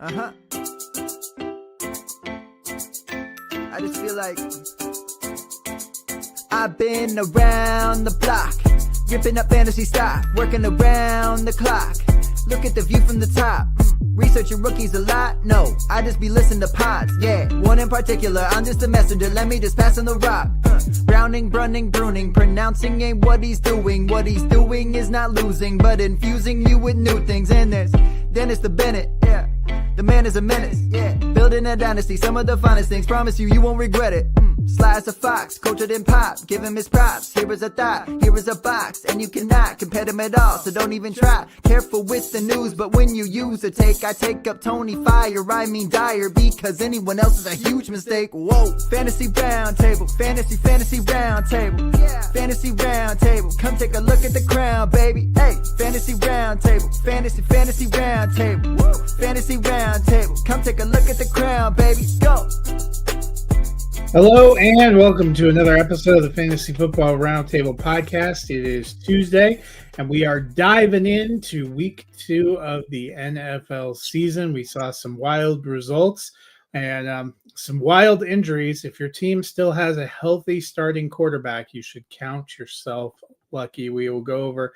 Uh-huh. I just feel like I've been around the block, ripping up fantasy stock, working around the clock. Look at the view from the top. Researching rookies a lot? No, I just be listening to pods. Yeah, one in particular, I'm just a messenger. Let me just pass on the rock. Browning, Brunning, Bruning, pronouncing ain't what he's doing. What he's doing is not losing, but infusing you with new things. And there's Dennis the Bennett, yeah. The man is a menace, yeah. Building a dynasty, some of the finest things. Promise you, you won't regret it. Sly as a fox, cultured in pop. Give him his props. Here is a thought, here is a box, and you cannot compare them at all. So don't even try. Careful with the news, but when you use a take, I take up Tony Fire. I mean Dyer, because anyone else is a huge mistake. Whoa, fantasy round table, fantasy round table, yeah. Fantasy round table. Come take a look at the crown, baby. Hey, fantasy round table, fantasy round table, woo. Fantasy round table. Come take a look at the crown, baby. Go. Hello and welcome to another episode of the Fantasy Football Roundtable Podcast. It is Tuesday and we are diving into week 2 of the NFL season. We saw some wild results and some wild injuries. If your team still has a healthy starting quarterback, you should count yourself lucky. We will go over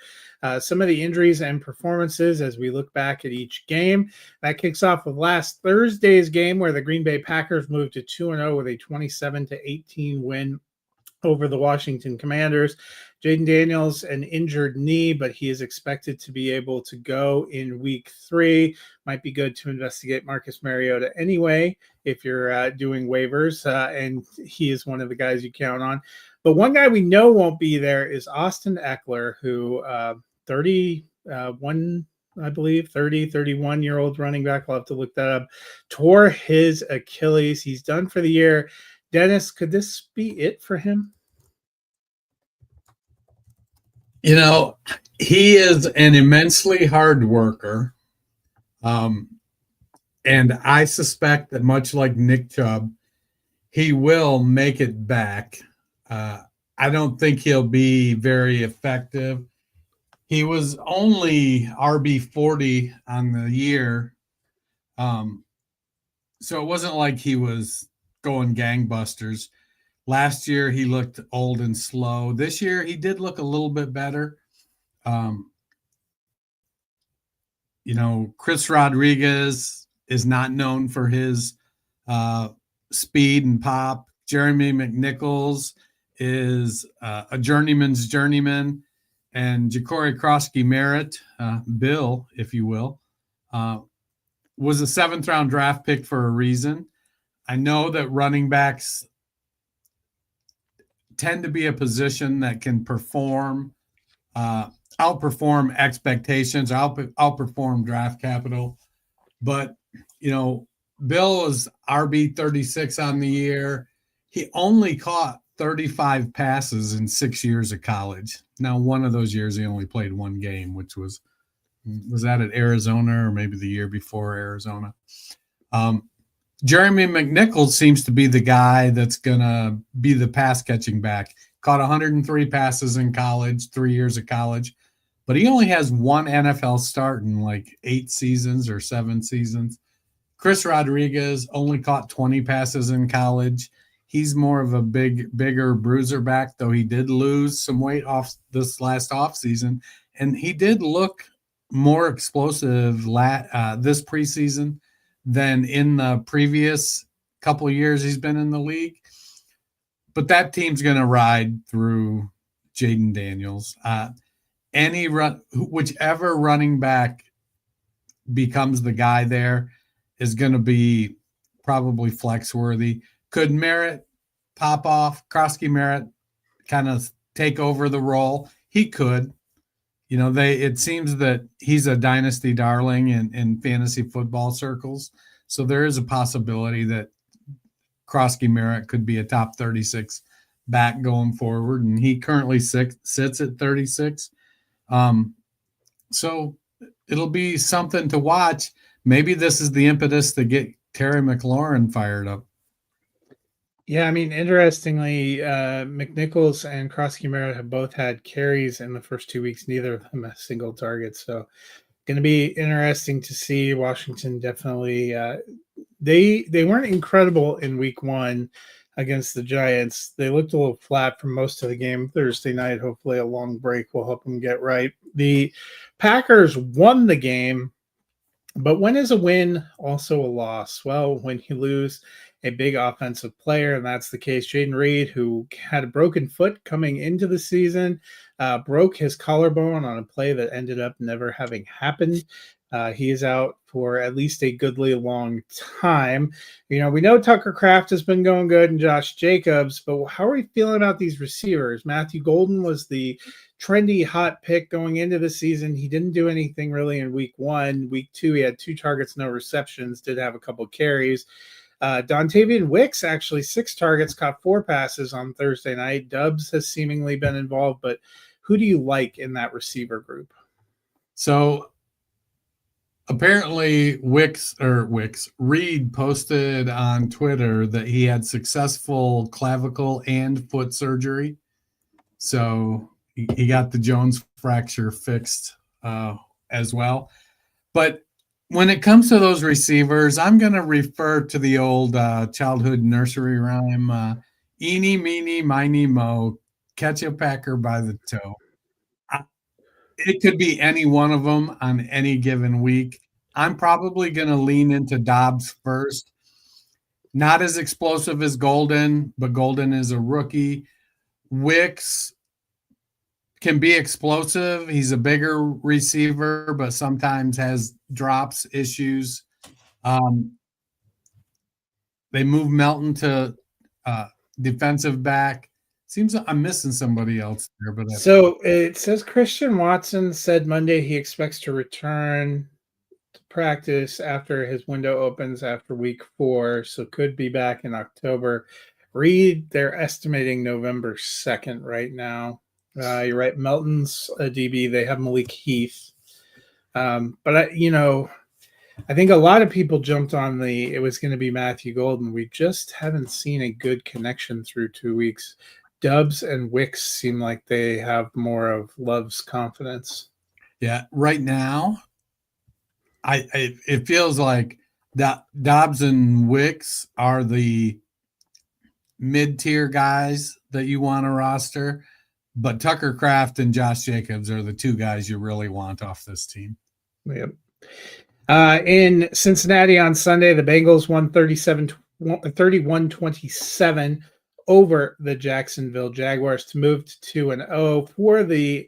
some of the injuries and performances as we look back at each game. That kicks off with last Thursday's game where the Green Bay Packers moved to 2-0 with a 27-18 win over the Washington Commanders. Jaden Daniels, an injured knee, but he is expected to be able to go in week 3. Might be good to investigate Marcus Mariota anyway if you're doing waivers, and he is one of the guys you count on. But one guy we know won't be there is Austin Ekeler, who 31-year-old running back, I'll have to look that up, tore his Achilles. He's done for the year. Dennis, could this be it for him? You know, he is an immensely hard worker. And I suspect that much like Nick Chubb, he will make it back. I don't think he'll be very effective. He was only RB40 on the year. So it wasn't like he was going gangbusters. Last year, he looked old and slow. This year, he did look a little bit better. Chris Rodriguez is not known for his speed and pop. Jeremy McNichols is a journeyman's journeyman. And Ja'Cory Krosky-Merritt, Bill, if you will, was a 7th-round draft pick for a reason. I know that running backs tend to be a position that can outperform expectations, outperform draft capital. But, Bill was RB 36 on the year. He only caught 35 passes in 6 years of college. Now, one of those years he only played one game, which was that at Arizona or maybe the year before Arizona? Jeremy McNichols seems to be the guy that's going to be the pass-catching back. Caught 103 passes in college, 3 years of college, but he only has one NFL start in like 8 seasons or 7 seasons. Chris Rodriguez only caught 20 passes in college. He's more of a bigger bruiser back, though he did lose some weight off this last offseason, and he did look more explosive this preseason than in the previous couple of years he's been in the league. But that team's going to ride through Jaden Daniels. Whichever running back becomes the guy there is going to be probably flex worthy. Could Merritt pop off? Krosky-Merritt kind of take over the role? He could. It seems that he's a dynasty darling in fantasy football circles. So there is a possibility that Krosky-Merritt could be a top 36 back going forward. And he currently sits at 36. So it'll be something to watch. Maybe this is the impetus to get Terry McLaurin fired up. Yeah, I mean, interestingly, McNichols and Krosky-Merritt have both had carries in the first 2 weeks, neither of them a single target. So Going to be interesting to see. Washington definitely they weren't incredible in week 1 against the Giants. They looked a little flat for most of the game Thursday night. Hopefully a long break will help them get right. The Packers won the game, but when is a win also a loss? Well, when you lose a big offensive player, and that's the case. Jaden Reed, who had a broken foot coming into the season, broke his collarbone on a play that ended up never having happened. He is out for at least a goodly long time. We know Tucker Kraft has been going good and Josh Jacobs, but how are we feeling about these receivers? Matthew Golden was the trendy hot pick going into the season. He didn't do anything really in week 1. Week 2, he had 2 targets, no receptions, did have a couple carries. Dontavian Wicks, actually 6 targets, caught 4 passes on Thursday night. Dubs has seemingly been involved, but who do you like in that receiver group? So apparently Reed posted on Twitter that he had successful clavicle and foot surgery. So he got the Jones fracture fixed as well. But when it comes to those receivers, I'm going to refer to the old childhood nursery rhyme, eeny, meeny, miny, mo, catch a packer by the toe. It could be any one of them on any given week. I'm probably going to lean into Dobbs first. Not as explosive as Golden, but Golden is a rookie. Wicks can be explosive. He's a bigger receiver, but sometimes has drops issues. They move Melton to defensive back. Seems I'm missing somebody else there, but so it says Christian Watson said Monday he expects to return to practice after his window opens after week 4, so could be back in October. Reed, they're estimating November 2nd right now. You're right. Melton's a DB. They have Malik Heath. But I think a lot of people jumped on it was going to be Matthew Golden. We just haven't seen a good connection through 2 weeks. Dubs and Wicks seem like they have more of Love's confidence. Yeah, right now, it feels like that Dobbs and Wicks are the mid-tier guys that you want to roster, but Tucker Kraft and Josh Jacobs are the 2 guys you really want off this team. Yep. In Cincinnati on Sunday, the Bengals won 31-27 over the Jacksonville Jaguars to move to 2-0. For the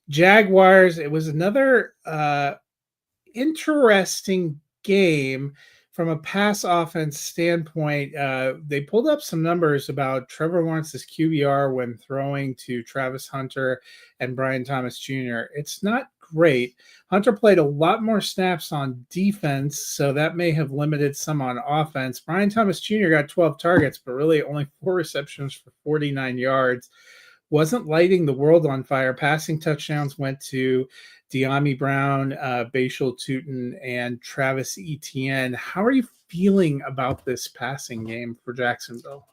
Jaguars, it was another interesting game from a pass offense standpoint. They pulled up some numbers about Trevor Lawrence's QBR when throwing to Travis Hunter and Brian Thomas Jr. It's not great. Hunter played a lot more snaps on defense, so that may have limited some on offense. Brian Thomas Jr. got 12 targets, but really only 4 receptions for 49 yards. Wasn't lighting the world on fire. Passing touchdowns went to De'Ami Brown, Bashal Tutin, and Travis Etienne. How are you feeling about this passing game for Jacksonville?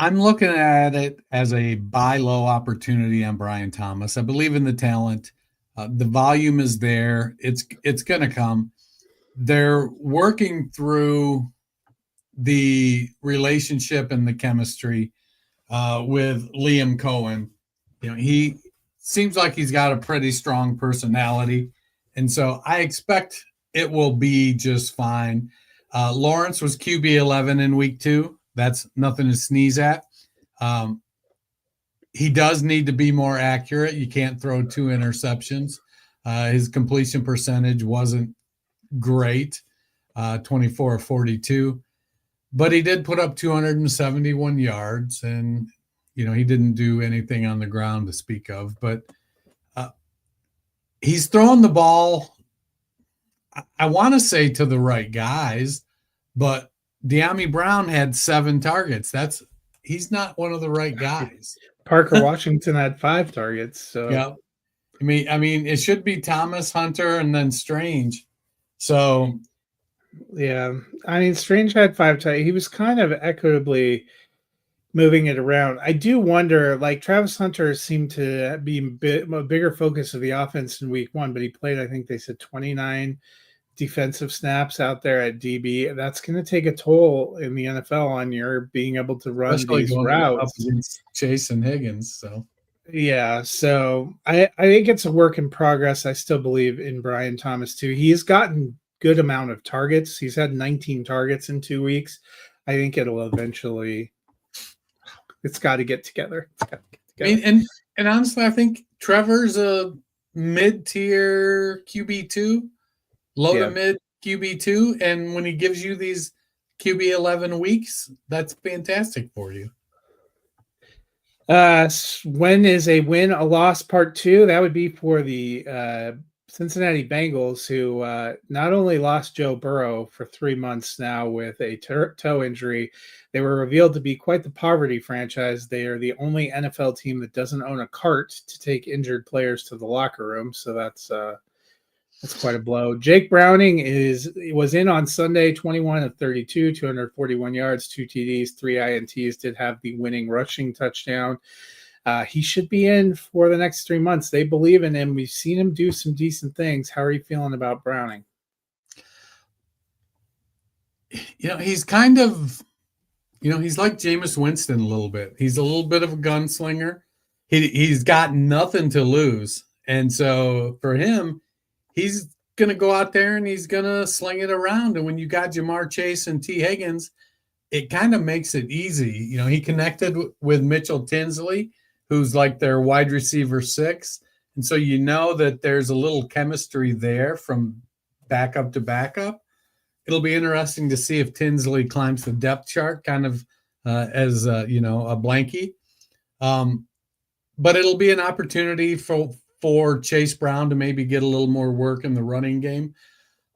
I'm looking at it as a buy low opportunity on Brian Thomas. I believe in the talent. The volume is there. It's going to come. They're working through the relationship and the chemistry with Liam Cohen. He seems like he's got a pretty strong personality, and so I expect it will be just fine. Lawrence was QB 11 in week 2. That's nothing to sneeze at. He does need to be more accurate. You can't throw 2 interceptions. His completion percentage wasn't great, 24 of 42. But he did put up 271 yards, and, he didn't do anything on the ground to speak of. But he's throwing the ball, I want to say, to the right guys, but De'Ami Brown had 7 targets. He's not one of the right guys. Parker Washington had 5 targets. So yeah, I mean, it should be Thomas, Hunter, and then Strange. So yeah, Strange had 5 targets. He was kind of equitably. moving it around. I do wonder, like Travis Hunter seemed to be a bigger focus of the offense in week 1, but he played, I think they said 29 defensive snaps out there at DB. That's going to take a toll in the NFL on your being able to run Especially these going up routes. against Chase and Higgins. So yeah, so I think it's a work in progress. I still believe in Brian Thomas too. He's gotten good amount of targets. He's had 19 targets in 2 weeks. I think it'll eventually. It's got to get together. I mean, and honestly, I think Trevor's a mid-tier QB2, low to mid QB2, and when he gives you these QB 11 weeks, that's fantastic for you. When is a win a loss part 2? That would be for the Cincinnati Bengals, who not only lost Joe Burrow for 3 months now with a toe injury, they were revealed to be quite the poverty franchise. They are the only NFL team that doesn't own a cart to take injured players to the locker room. So that's quite a blow. Jake Browning was in on Sunday, 21 of 32, 241 yards, 2 TDs, 3 INTs, did have the winning rushing touchdown. He should be in for the next 3 months. They believe in him. We've seen him do some decent things. How are you feeling about Browning? He's kind of, he's like Jameis Winston a little bit. He's a little bit of a gunslinger. He's got nothing to lose. And so for him, he's going to go out there and he's going to sling it around. And when you got Jamar Chase and T. Higgins, it kind of makes it easy. He connected with Mitchell Tinsley, who's like their wide receiver 6. And so that there's a little chemistry there from backup to backup. It'll be interesting to see if Tinsley climbs the depth chart kind of as, a blankie. But it'll be an opportunity for Chase Brown to maybe get a little more work in the running game.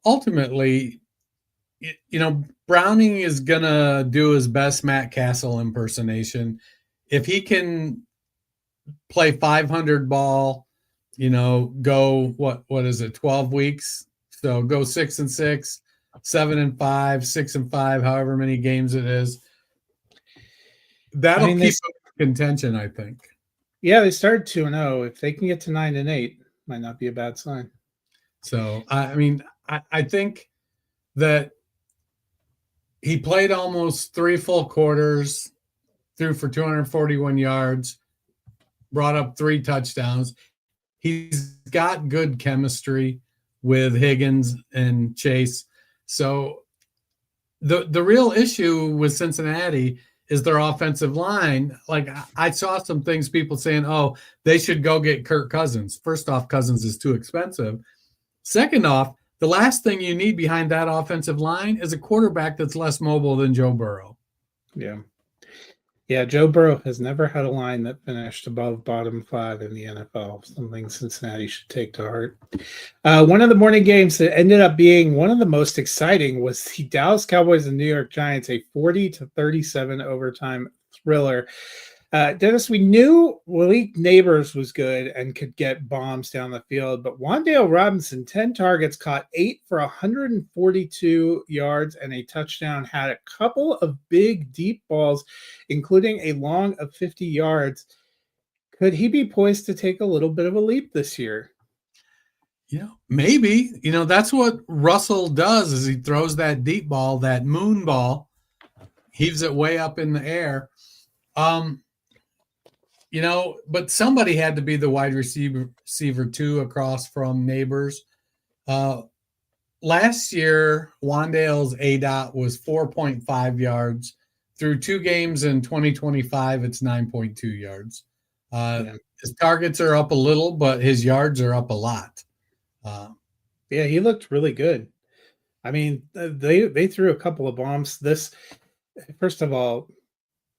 Ultimately, Browning is going to do his best Matt Castle impersonation. If he can play 500 ball, go, what is it, 12 weeks? So go 6-6, 7-5, 6-5, however many games it is. That'll keep contention, I think. Yeah, they started 2-0. If they can get to 9-8, might not be a bad sign. So, I think that he played almost 3 full quarters, threw for 241 yards, brought up 3 touchdowns. He's got good chemistry with Higgins and Chase. So the real issue with Cincinnati is their offensive line. Like, I saw some things, people saying, oh, they should go get Kirk Cousins. First off, Cousins is too expensive. Second off, the last thing you need behind that offensive line is a quarterback that's less mobile than Joe Burrow. Yeah, Joe Burrow has never had a line that finished above bottom 5 in the NFL, something Cincinnati should take to heart. One of the morning games that ended up being one of the most exciting was the Dallas Cowboys and New York Giants, a 40-37 overtime thriller. Dennis, we knew Malik Neighbors was good and could get bombs down the field, but Wan'Dale Robinson, 10 targets, caught 8 for 142 yards and a touchdown, had a couple of big, deep balls, including a long of 50 yards. Could he be poised to take a little bit of a leap this year? Maybe. That's what Russell does, is he throws that deep ball, that moon ball, heaves it way up in the air. But somebody had to be the wide receiver 2 across from Neighbors. Last year, Wan'Dale's ADOT was 4.5 yards. Through 2 games in 2025, it's 9.2 yards. His targets are up a little, but his yards are up a lot. Yeah, he looked really good. I mean, they threw a couple of bombs. First of all,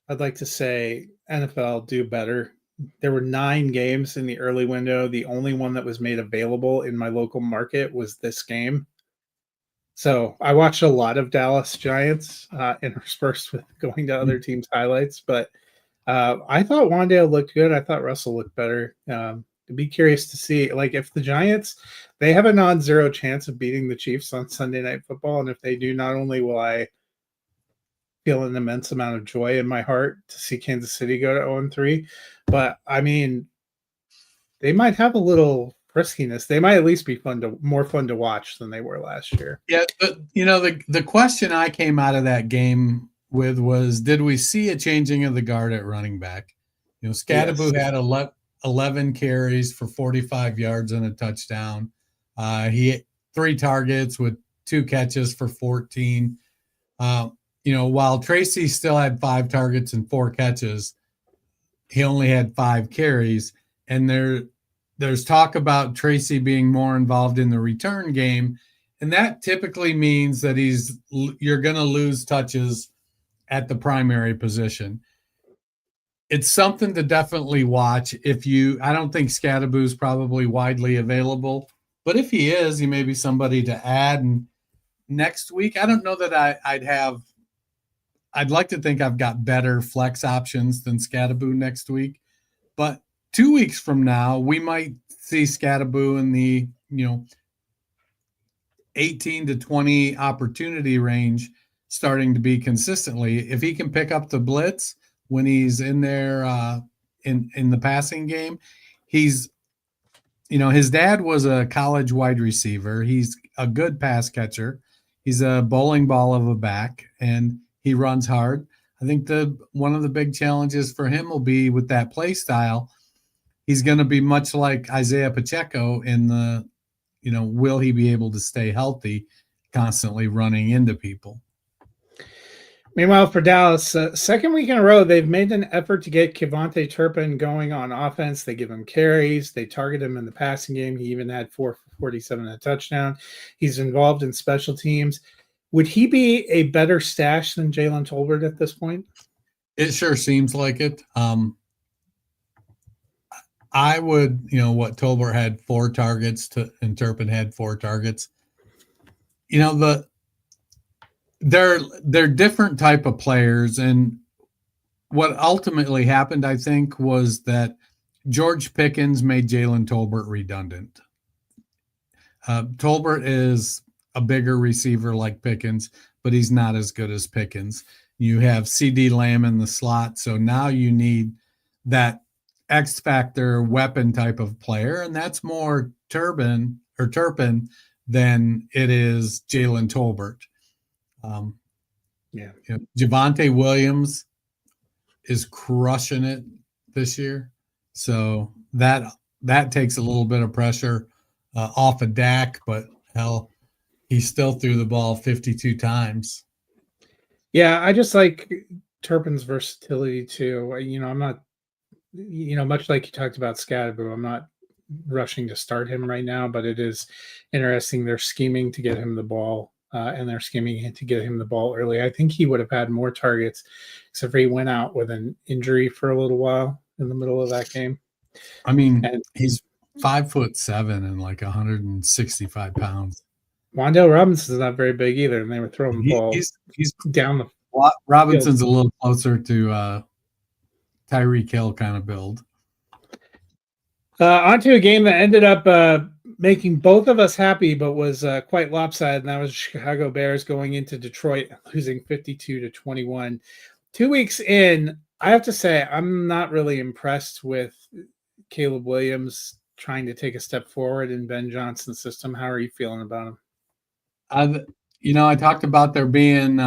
I'd like to say NFL do better. There were 9 games in the early window. The only one that was made available in my local market was this game. So I watched a lot of Dallas Giants interspersed with going to other teams' highlights. But I thought Wan'Dale looked good. I thought Russell looked better. To be curious to see, like, if the Giants, they have a non-zero chance of beating the Chiefs on Sunday Night Football. And if they do, not only will I feel an immense amount of joy in my heart to see Kansas City go to 0-3. But I mean, they might have a little friskiness. They might at least be more fun to watch than they were last year. Yeah, but the question I came out of that game with was, did we see a changing of the guard at running back? Scadaboo had 11 carries for 45 yards and a touchdown. He had 3 targets with 2 catches for 14. While Tracy still had 5 targets and 4 catches, he only had 5 carries. And there's talk about Tracy being more involved in the return game. And that typically means that you're going to lose touches at the primary position. It's something to definitely watch. I don't think Scadaboo's probably widely available, but if he is, he may be somebody to add. And next week, I don't know that I'd like to think I've got better flex options than Scadaboo next week, but 2 weeks from now, we might see Scadaboo in the 18 to 20 opportunity range starting to be consistently. If he can pick up the blitz when he's in there in the passing game, his dad was a college wide receiver. He's a good pass catcher. He's a bowling ball of a back, and he runs hard. I think one of the big challenges for him will be with that play style. He's going to be much like Isaiah Pacheco in will he be able to stay healthy, constantly running into people? Meanwhile, for Dallas, second week in a row, they've made an effort to get KaVontae Turpin going on offense. They give him carries. They target him in the passing game. He even had 4 for 47 and a touchdown. He's involved in special teams. Would he be a better stash than Jalen Tolbert at this point? It sure seems like it. I would, Tolbert had 4 targets and Turpin had 4 targets. They're different type of players, and what ultimately happened, I think, was that George Pickens made Jalen Tolbert redundant. Tolbert is a bigger receiver like Pickens, but he's not as good as Pickens. You have CeeDee Lamb in the slot, so now you need that X factor weapon type of player, and that's more Turpin than it is Jalen Tolbert. Javonte Williams is crushing it this year, so that takes a little bit of pressure off of Dak, but hell, he still threw the ball 52 times. Yeah, I just like Turpin's versatility too. I'm not, much like you talked about Scadaboo, I'm not rushing to start him right now, but it is interesting. They're scheming to get him the ball, and they're scheming to get him the ball early. I think he would have had more targets, except for he went out with an injury for a little while in the middle of that game. I mean, he's 5'7" and like 165 pounds. Wan'Dale Robinson's not very big either, and they were throwing the ball. He's down the. Robinson's field. A little closer to Tyreek Hill kind of build. Onto a game that ended up making both of us happy, but was quite lopsided, and that was Chicago Bears going into Detroit, losing 52-21. 2 weeks in, I have to say I'm not really impressed with Caleb Williams trying to take a step forward in Ben Johnson's system. How are you feeling about him? I talked about there being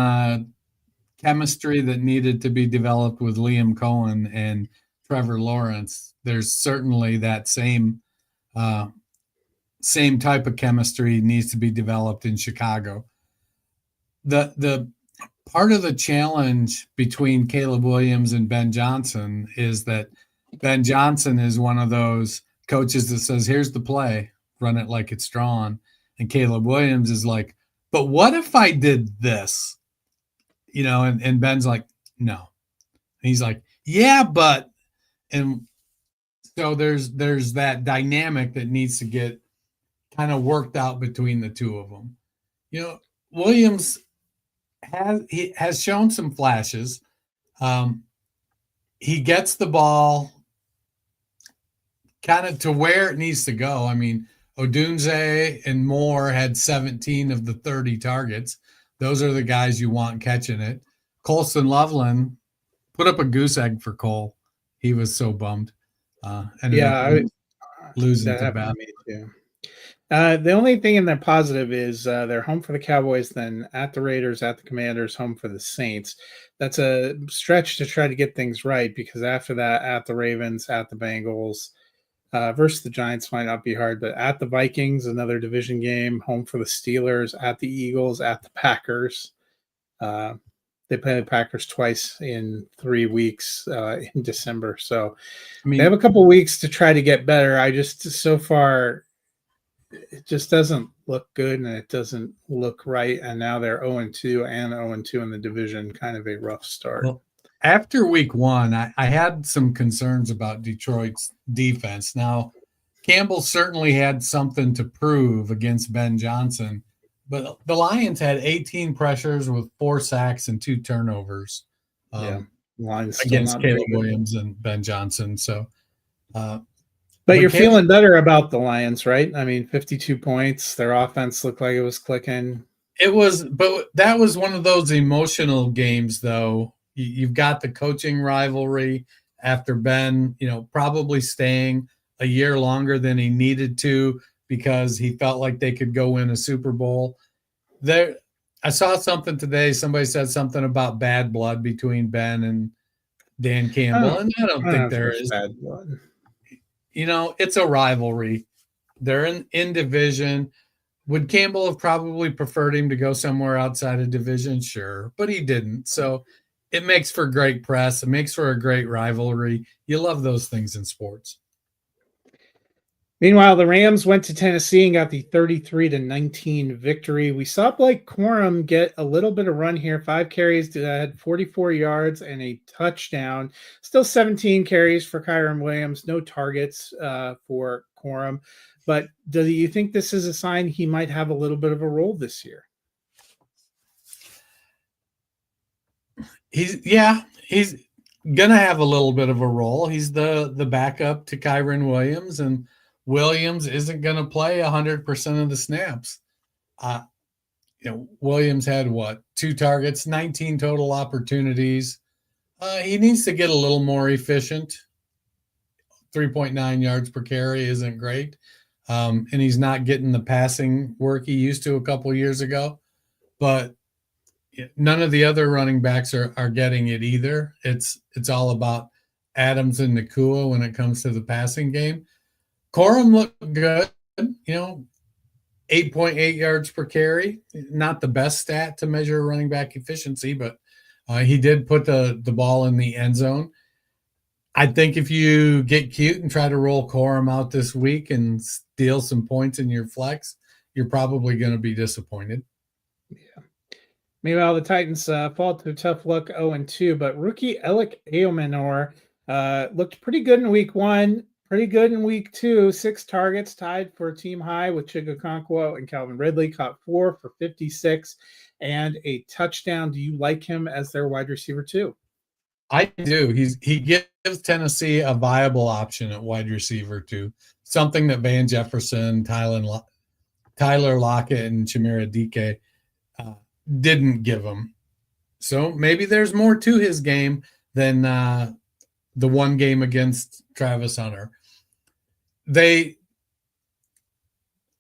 chemistry that needed to be developed with Liam Cohen and Trevor Lawrence. There's certainly that same type of chemistry needs to be developed in Chicago. The part of the challenge between Caleb Williams and Ben Johnson is that Ben Johnson is one of those coaches that says, here's the play, run it like it's drawn. And Caleb Williams is like, but what if I did this? And Ben's like, no. And he's like, yeah, but, and so there's that dynamic that needs to get kind of worked out between the two of them. Williams has shown some flashes. He gets the ball kind of to where it needs to go. I mean, Odunze and Moore had 17 of the 30 targets. Those are the guys you want catching it. Colston Loveland put up a goose egg for Cole. He was so bummed. Ended up losing that to happened Beth. to me too. The only thing in their positive is they're home for the Cowboys, then at the Raiders, at the Commanders, home for the Saints. That's a stretch to try to get things right, because after that, at the Ravens, at the Bengals, versus the Giants might not be hard, but at the Vikings, another division game, home for the Steelers, at the Eagles, at the Packers. They play the Packers twice in 3 weeks in December. So they have a couple weeks to try to get better. So far, it just doesn't look good, and it doesn't look right. And now they're 0-2 and 0-2 in the division. Kind of a rough start. Well, after week 1, I had some concerns about Detroit's defense. Now, Campbell certainly had something to prove against Ben Johnson, but the Lions had 18 pressures with 4 sacks and 2 turnovers against Caleb Williams and Ben Johnson. So, but you're feeling better about the Lions, right? I mean, 52 points. Their offense looked like it was clicking. It was, but that was one of those emotional games, though. You've got the coaching rivalry after Ben, probably staying a year longer than he needed to because he felt like they could go win a Super Bowl. I saw something today. Somebody said something about bad blood between Ben and Dan Campbell, and I don't think there is bad blood. It's a rivalry. They're in division. Would Campbell have probably preferred him to go somewhere outside of division? Sure, but he didn't. So it makes for great press. It makes for a great rivalry. You love those things in sports. Meanwhile, the Rams went to Tennessee and got the 33-19 victory. We saw Blake Corum get a little bit of run here. 5 carries, had 44 yards and a touchdown. Still 17 carries for Kyren Williams. No targets for Corum. But do you think this is a sign he might have a little bit of a role this year? He's going to have a little bit of a role. He's the backup to Kyren Williams, and Williams isn't going to play 100% of the snaps. Williams had 2 targets, 19 total opportunities. He needs to get a little more efficient. 3.9 yards per carry isn't great. And he's not getting the passing work he used to a couple years ago. But none of the other running backs are getting it either. It's all about Adams and Nacua when it comes to the passing game. Corum looked good, 8.8 yards per carry. Not the best stat to measure running back efficiency, but he did put the ball in the end zone. I think if you get cute and try to roll Corum out this week and steal some points in your flex, you're probably going to be disappointed. Yeah. Meanwhile, the Titans fall to a tough luck 0-2, but rookie Alec Eomenor looked pretty good in week 1. Pretty good in week 2, 6 targets, tied for a team high with Chigakonkwo and Calvin Ridley, caught 4 for 56 and a touchdown. Do you like him as their wide receiver too? I do. He gives Tennessee a viable option at wide receiver too, something that Van Jefferson, Tyler Lockett, and Chimera Dike didn't give him. So maybe there's more to his game than the one game against Travis Hunter. They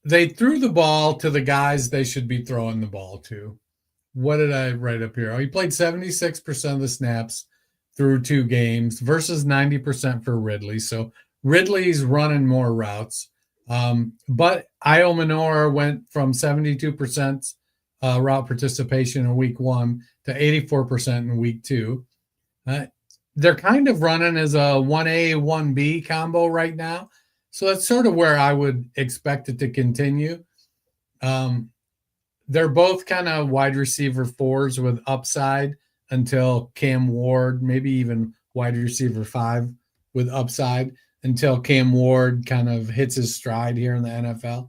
threw the ball to the guys they should be throwing the ball to. What did I write up here? He played 76% of the snaps through 2 games versus 90% for Ridley. So Ridley's running more routes. But Eomenor went from 72% route participation in week 1 to 84% in week 2. They're kind of running as a 1A, 1B combo right now. So that's sort of where I would expect it to continue. They're both kind of wide receiver 4s with upside until Cam Ward, maybe even wide receiver 5 with upside until Cam Ward kind of hits his stride here in the NFL.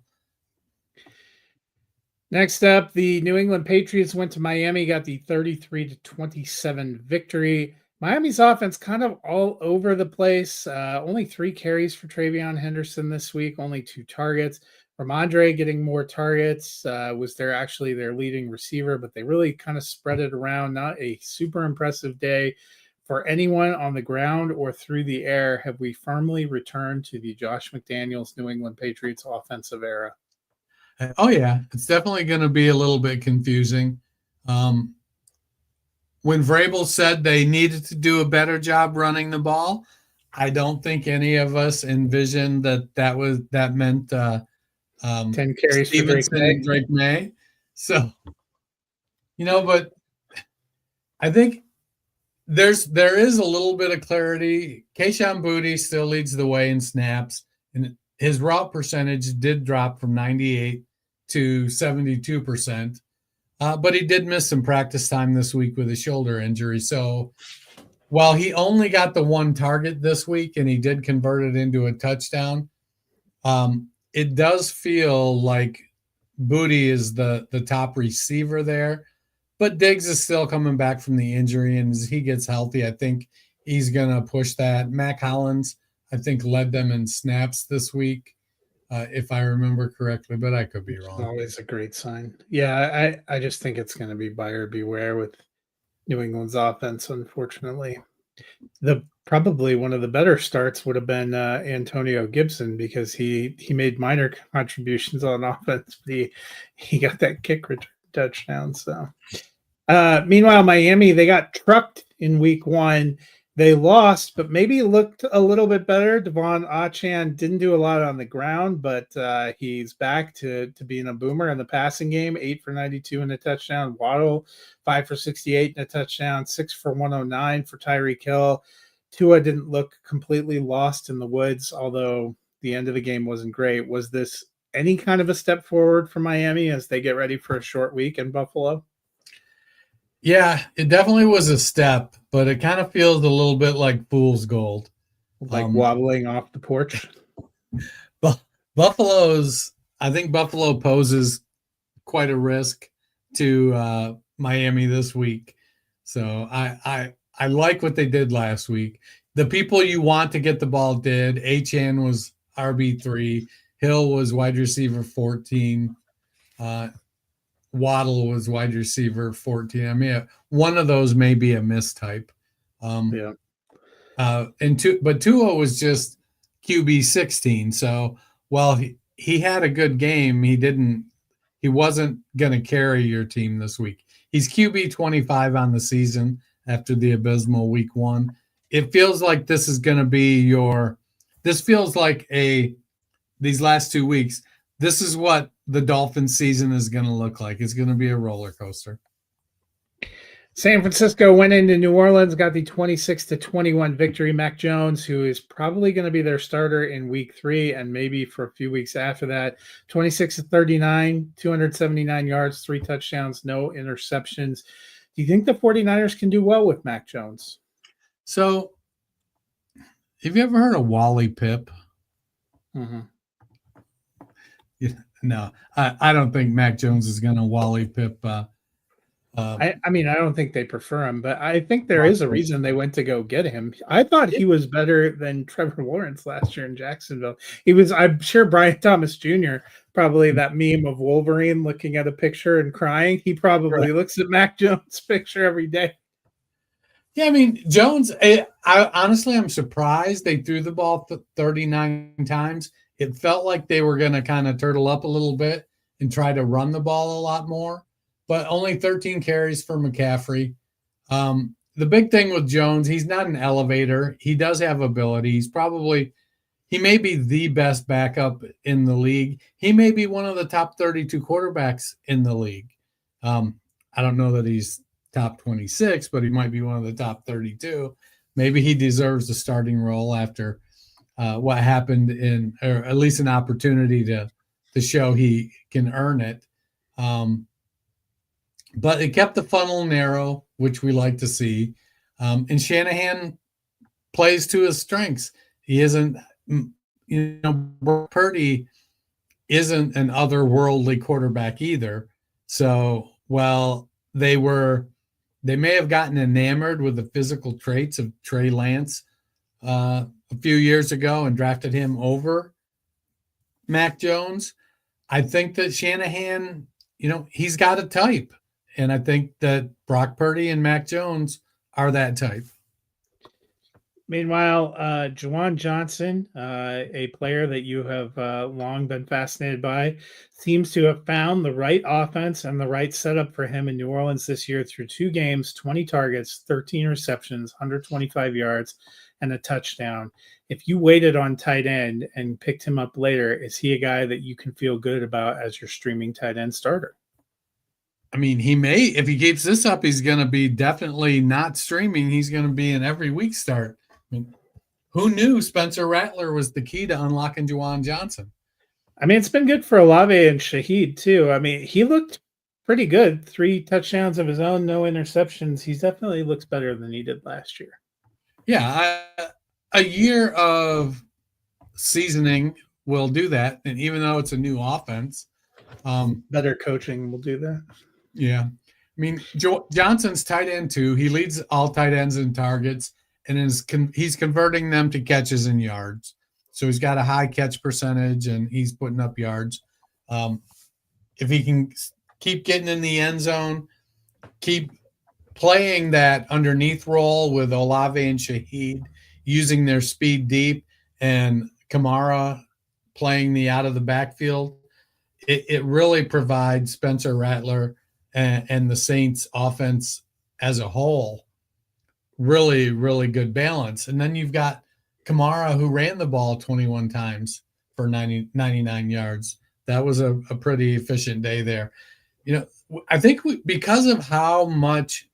Next up, the New England Patriots went to Miami, got the 33-27 victory. Miami's offense kind of all over the place. Only 3 carries for TreVeyon Henderson this week, only 2 targets. Ramondre getting more targets, was their leading receiver, but they really kind of spread it around. Not a super impressive day for anyone on the ground or through the air. Have we firmly returned to the Josh McDaniels New England Patriots offensive era? Oh yeah, it's definitely going to be a little bit confusing. When Vrabel said they needed to do a better job running the ball, I don't think any of us envisioned that meant 10 carries for Drake Stevenson May. and Drake May. So, but I think there is a little bit of clarity. Kayshon Boutte still leads the way in snaps, and his route percentage did drop from 98 to 72%. But he did miss some practice time this week with a shoulder injury. So while he only got the one target this week and he did convert it into a touchdown, it does feel like Boutte is the top receiver there. But Diggs is still coming back from the injury, and as he gets healthy, I think he's going to push that. Mac Hollins, I think, led them in snaps this week, if I remember correctly, but I could be wrong. Always a great sign. Yeah, I just think it's going to be buyer beware with New England's offense, unfortunately. Probably one of the better starts would have been Antonio Gibson, because he made minor contributions on offense, but he got that kick return touchdown. So meanwhile, Miami, they got trucked in week 1. They lost, but maybe looked a little bit better. Devon Achane didn't do a lot on the ground, but he's back to being a boomer in the passing game. 8 for 92 in a touchdown. Waddle, 5 for 68 in a touchdown. 6 for 109 for Tyreek Hill. Tua didn't look completely lost in the woods, although the end of the game wasn't great. Was this any kind of a step forward for Miami as they get ready for a short week in Buffalo? Yeah, it definitely was a step, but it kind of feels a little bit like fool's gold. Like wobbling off the porch. I think Buffalo poses quite a risk to Miami this week. So I like what they did last week. The people you want to get the ball did. Achane was RB3. Hill was wide receiver 14. Waddle was wide receiver 14. I mean, one of those may be a mistype. Yeah. But Tua was just QB 16. So while he had a good game, he wasn't going to carry your team this week. He's QB 25 on the season after the abysmal week 1. It feels like this is going to be this feels like these last 2 weeks. This is what the Dolphins season is going to look like. It's going to be a roller coaster. San Francisco went into New Orleans, got the 26-21 victory. Mac Jones, who is probably going to be their starter in week 3 and maybe for a few weeks after that, 26-39, 279 yards, 3 touchdowns, no interceptions. Do you think the 49ers can do well with Mac Jones? So, have you ever heard of Wally Pipp? Mm-hmm. No, I don't think Mac Jones is going to Wally Pipp. I mean, I don't think they prefer him, but I think there is a reason they went to go get him. I thought he was better than Trevor Lawrence last year in Jacksonville. I'm sure Brian Thomas Jr., probably that meme of Wolverine looking at a picture and crying. He probably looks at Mac Jones' picture every day. Yeah, I mean, Jones, I'm surprised they threw the ball 39 times. It felt like they were going to kind of turtle up a little bit and try to run the ball a lot more, but only 13 carries for McCaffrey. The big thing with Jones, he's not an elevator. He does have ability. He may be the best backup in the league. He may be one of the top 32 quarterbacks in the league. I don't know that he's top 26, but he might be one of the top 32. Maybe he deserves a starting role after what happened or at least an opportunity to show he can earn it. But it kept the funnel narrow, which we like to see. And Shanahan plays to his strengths. He isn't, Purdy isn't an otherworldly quarterback either. So while they may have gotten enamored with the physical traits of Trey Lance a few years ago and drafted him over Mac Jones, I think that Shanahan, he's got a type. And I think that Brock Purdy and Mac Jones are that type. Meanwhile, Juwan Johnson, a player that you have long been fascinated by, seems to have found the right offense and the right setup for him in New Orleans this year through 2 games, 20 targets, 13 receptions, 125 yards, and a touchdown. If you waited on tight end and picked him up later, is he a guy that you can feel good about as your streaming tight end starter? I mean, he may, if he keeps this up, he's going to be definitely not streaming. He's going to be an every week start. I mean, who knew Spencer Rattler was the key to unlocking Juwan Johnson? I mean, it's been good for Olave and Shaheed, too. I mean, he looked pretty good. 3 touchdowns of his own, no interceptions. He definitely looks better than he did last year. Yeah, a year of seasoning will do that. And even though it's a new offense, better coaching will do that. Yeah. I mean, Johnson's tight end too. He leads all tight ends in targets and he's converting them to catches and yards. So he's got a high catch percentage and he's putting up yards. If he can keep getting in the end zone, keep playing that underneath role with Olave and Shaheed, using their speed deep, and Kamara playing the out of the backfield, it really provides Spencer Rattler and the Saints offense as a whole really, really good balance. And then you've got Kamara, who ran the ball 21 times for 99 yards. That was a pretty efficient day there. I think because of how much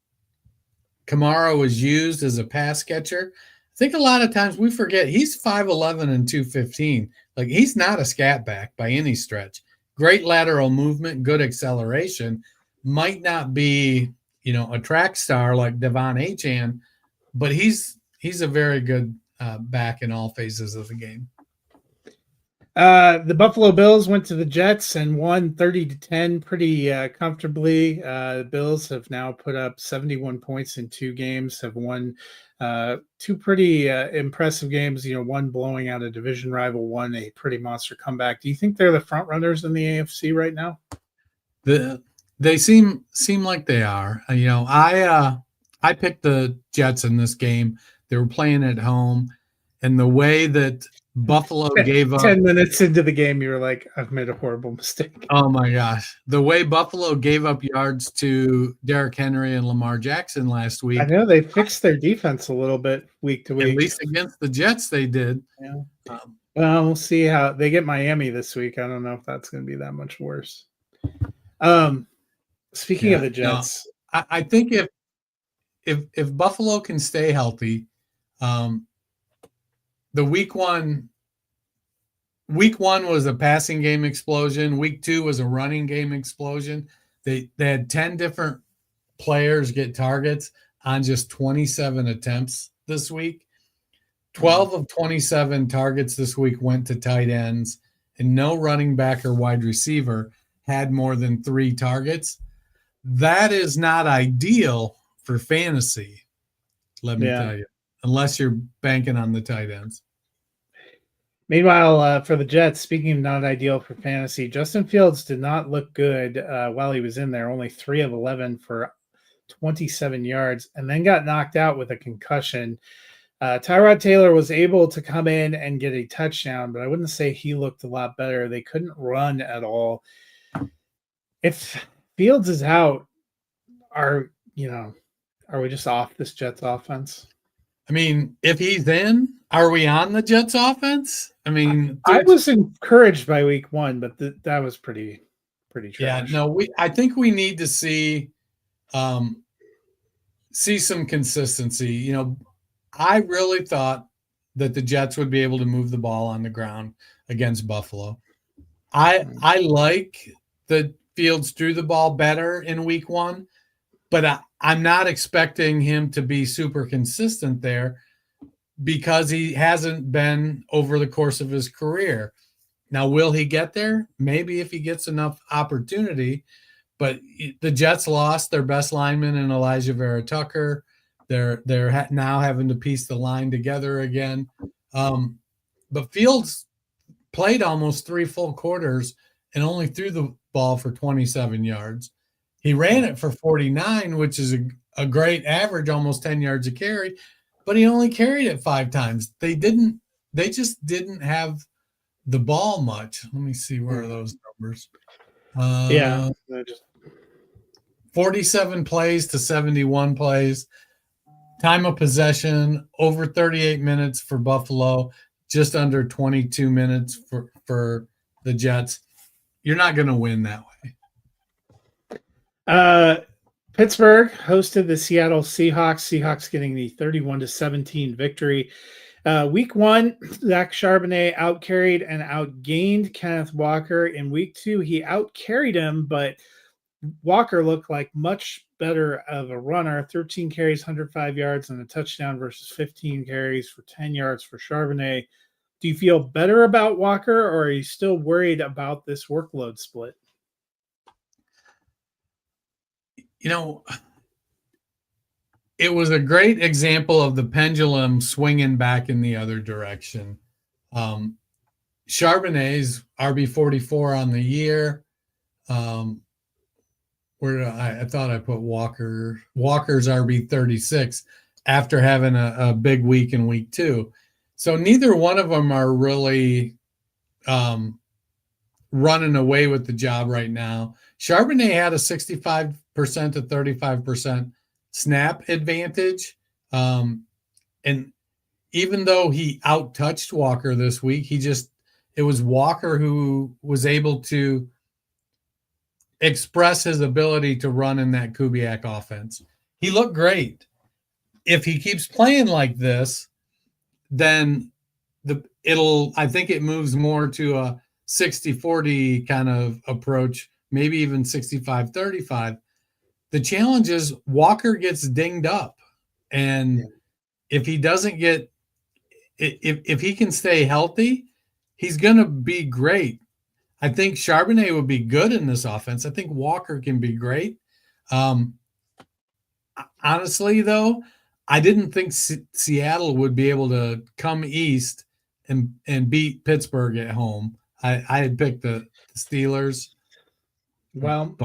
Kamara was used as a pass catcher, I think a lot of times we forget he's 5'11 and 215. Like, he's not a scat back by any stretch. Great lateral movement, good acceleration. Might not be, a track star like Devon Achane, but he's a very good back in all phases of the game. The Buffalo Bills went to the Jets and won 30-10 pretty comfortably. The Bills have now put up 71 points in 2 games, have won 2 pretty impressive games, one blowing out a division rival, one a pretty monster comeback. Do you think they're the front runners in the AFC right now? They seem like they are. I picked the Jets in this game. They were playing at home, and the way that Buffalo gave up 10 minutes into the game, you were like, I've made a horrible mistake. Oh my gosh. The way Buffalo gave up yards to Derrick Henry and Lamar Jackson last week. I know they fixed their defense a little bit week to week. At least against the Jets, they did. Yeah. Well, we'll see how they get Miami this week. I don't know if that's going to be that much worse. Speaking of the Jets, no, I think if Buffalo can stay healthy, the week one was a passing game explosion. Week 2 was a running game explosion. They had 10 different players get targets on just 27 attempts this week. 12 of 27 targets this week went to tight ends, and no running back or wide receiver had more than 3 targets. That is not ideal for fantasy, let me tell you, unless you're banking on the tight ends. Meanwhile, for the Jets, speaking of not ideal for fantasy, Justin Fields did not look good while he was in there. Only 3 of 11 for 27 yards, and then got knocked out with a concussion. Tyrod Taylor was able to come in and get a touchdown, but I wouldn't say he looked a lot better. They couldn't run at all. If Fields is out, are we just off this Jets offense? I mean, if he's in, are we on the Jets offense? I mean, I was encouraged by week 1, but that was pretty trash. Yeah, no, I think we need to see some consistency. I really thought that the Jets would be able to move the ball on the ground against Buffalo. I like that Fields threw the ball better in week 1, but I'm not expecting him to be super consistent there because he hasn't been over the course of his career. Now, will he get there? Maybe if he gets enough opportunity, but the Jets lost their best lineman in Elijah Vera Tucker. They're now having to piece the line together again. But Fields played almost 3 full quarters and only threw the ball for 27 yards. He ran it for 49, which is a great average, almost 10 yards a carry, but he only carried it 5 times. They just didn't have the ball much. Let me see, where are those numbers? Yeah. 47 plays to 71 plays. Time of possession, over 38 minutes for Buffalo, just under 22 minutes for the Jets. You're not going to win that way. Pittsburgh hosted the Seattle Seahawks. Seahawks getting the 31-17 victory. Week 1, Zach Charbonnet outcarried and outgained Kenneth Walker. In week 2, he outcarried him, but Walker looked like much better of a runner. 13 carries, 105 yards, and a touchdown versus 15 carries for 10 yards for Charbonnet. Do you feel better about Walker, or are you still worried about this workload split? It was a great example of the pendulum swinging back in the other direction. Charbonnet's RB44 on the year. I thought I put Walker's RB36 after having a big week in week 2. So neither one of them are really running away with the job right now. Charbonnet had a 65% to 35% snap advantage. And even though he out-touched Walker this week, it was Walker who was able to express his ability to run in that Kubiak offense. He looked great. If he keeps playing like this, then I think it moves more to a 60-40 kind of approach, maybe even 65-35. The challenge is Walker gets dinged up. And if he doesn't if he can stay healthy, he's going to be great. I think Charbonnet would be good in this offense. I think Walker can be great. Honestly, though, I didn't think Seattle would be able to come east and beat Pittsburgh at home. I had picked the Steelers. Well,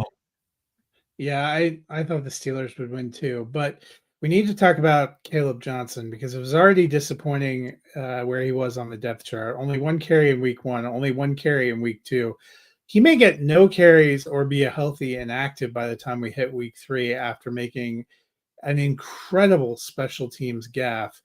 yeah, I thought the Steelers would win too, but we need to talk about Caleb Johnson because it was already disappointing where he was on the depth chart. Only 1 carry in week 1, only 1 carry in week 2. He may get no carries or be a healthy and active by the time we hit week 3 after making an incredible special teams gaffe.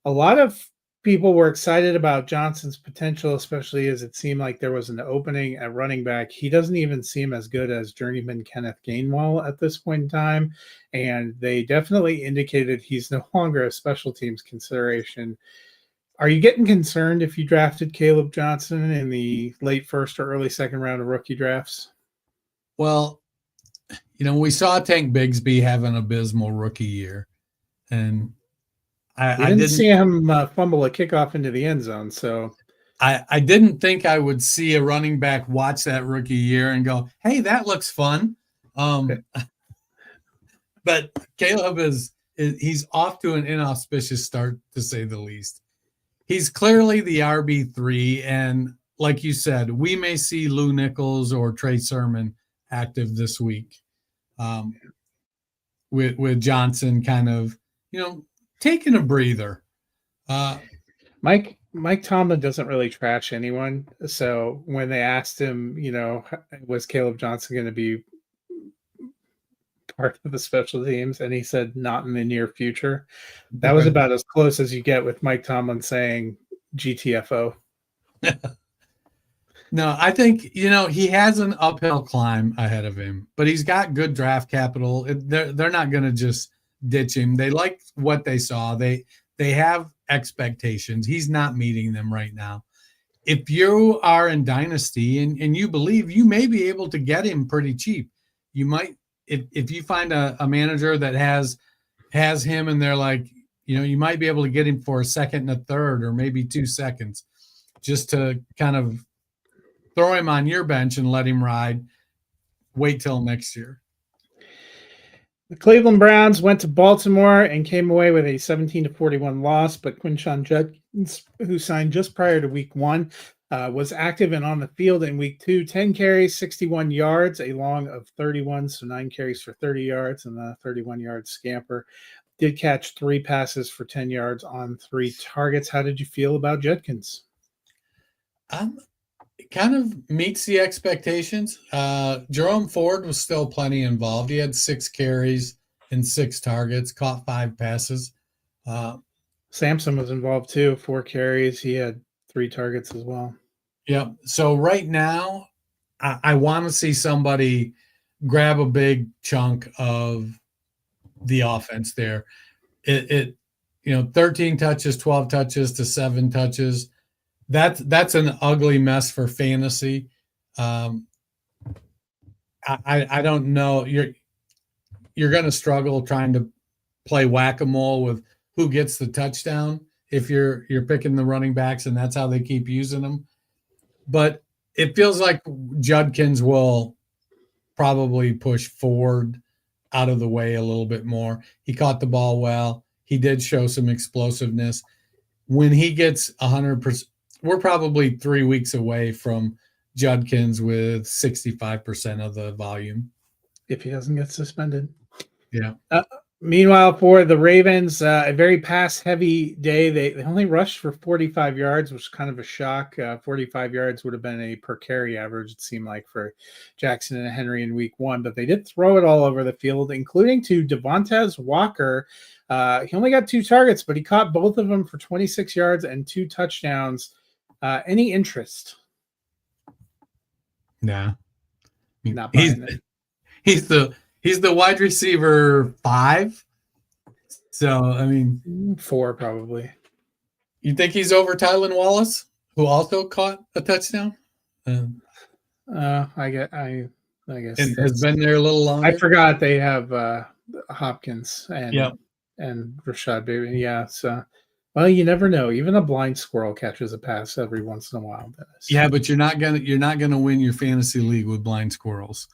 A lot of people were excited about Johnson's potential, especially as it seemed like there was an opening at running back. He doesn't even seem as good as journeyman Kenneth Gainwell at this point in time, and they definitely indicated he's no longer a special teams consideration. Are you getting concerned if you drafted Caleb Johnson in the late first or early second round of rookie drafts? Well, we saw Tank Bigsby have an abysmal rookie year, and I didn't see him fumble a kickoff into the end zone. So I didn't think I would see a running back watch that rookie year and go, "Hey, that looks fun." But Caleb he's off to an inauspicious start, to say the least. He's clearly the RB3, and like you said, we may see Lou Nichols or Trey Sermon active this week, with Johnson kind of taking a breather. Mike Tomlin doesn't really trash anyone. So when they asked him, was Caleb Johnson going to be part of the special teams, and he said not in the near future. That was about as close as you get with Mike Tomlin saying GTFO. No, I think, he has an uphill climb ahead of him, but he's got good draft capital. They're not going to just ditch him. They like what they saw. They have expectations. He's not meeting them right now. If you are in Dynasty and you believe you may be able to get him pretty cheap, you might, if you find a manager that has him and they're like, you might be able to get him for a second and a third or maybe 2 seconds just to kind of throw him on your bench and let him ride. Wait till next year. The Cleveland Browns went to Baltimore and came away with a 17-41 loss, but Quinshon Judkins, who signed just prior to week 1, was active and on the field in week 2, 10 carries, 61 yards, a long of 31, so 9 carries for 30 yards and a 31-yard scamper. Did catch 3 passes for 10 yards on 3 targets. How did you feel about Judkins? It kind of meets the expectations. Jerome Ford was still plenty involved. He had 6 carries and 6 targets, caught 5 passes. Samson was involved too, 4 carries. He had 3 targets as well. Yeah. So right now, I want to see somebody grab a big chunk of the offense there. 13 touches, 12 touches to 7 touches. That's an ugly mess for fantasy. I don't know. You're going to struggle trying to play whack-a-mole with who gets the touchdown if you're picking the running backs and that's how they keep using them. But it feels like Judkins will probably push Ford out of the way a little bit more. He caught the ball well. He did show some explosiveness. When he gets 100%, we're probably 3 weeks away from Judkins with 65% of the volume. If he doesn't get suspended. Yeah. Meanwhile, for the Ravens, a very pass-heavy day. They only rushed for 45 yards, which is kind of a shock. 45 yards would have been a per-carry average, it seemed like, for Jackson and Henry in week 1. But they did throw it all over the field, including to Devontae Walker. He only got 2 targets, but he caught both of them for 26 yards and 2 touchdowns. Any interest? Nah. Not buying it. He's the wide receiver 5. So, I mean, 4 probably. You think he's over Tylan Wallace, who also caught a touchdown? I guess and has been there a little longer. I forgot they have Hopkins and Yep. and Rashad Bateman. Yeah, so well, you never know. Even a blind squirrel catches a pass every once in a while. Dennis. Yeah, but you're not gonna win your fantasy league with blind squirrels.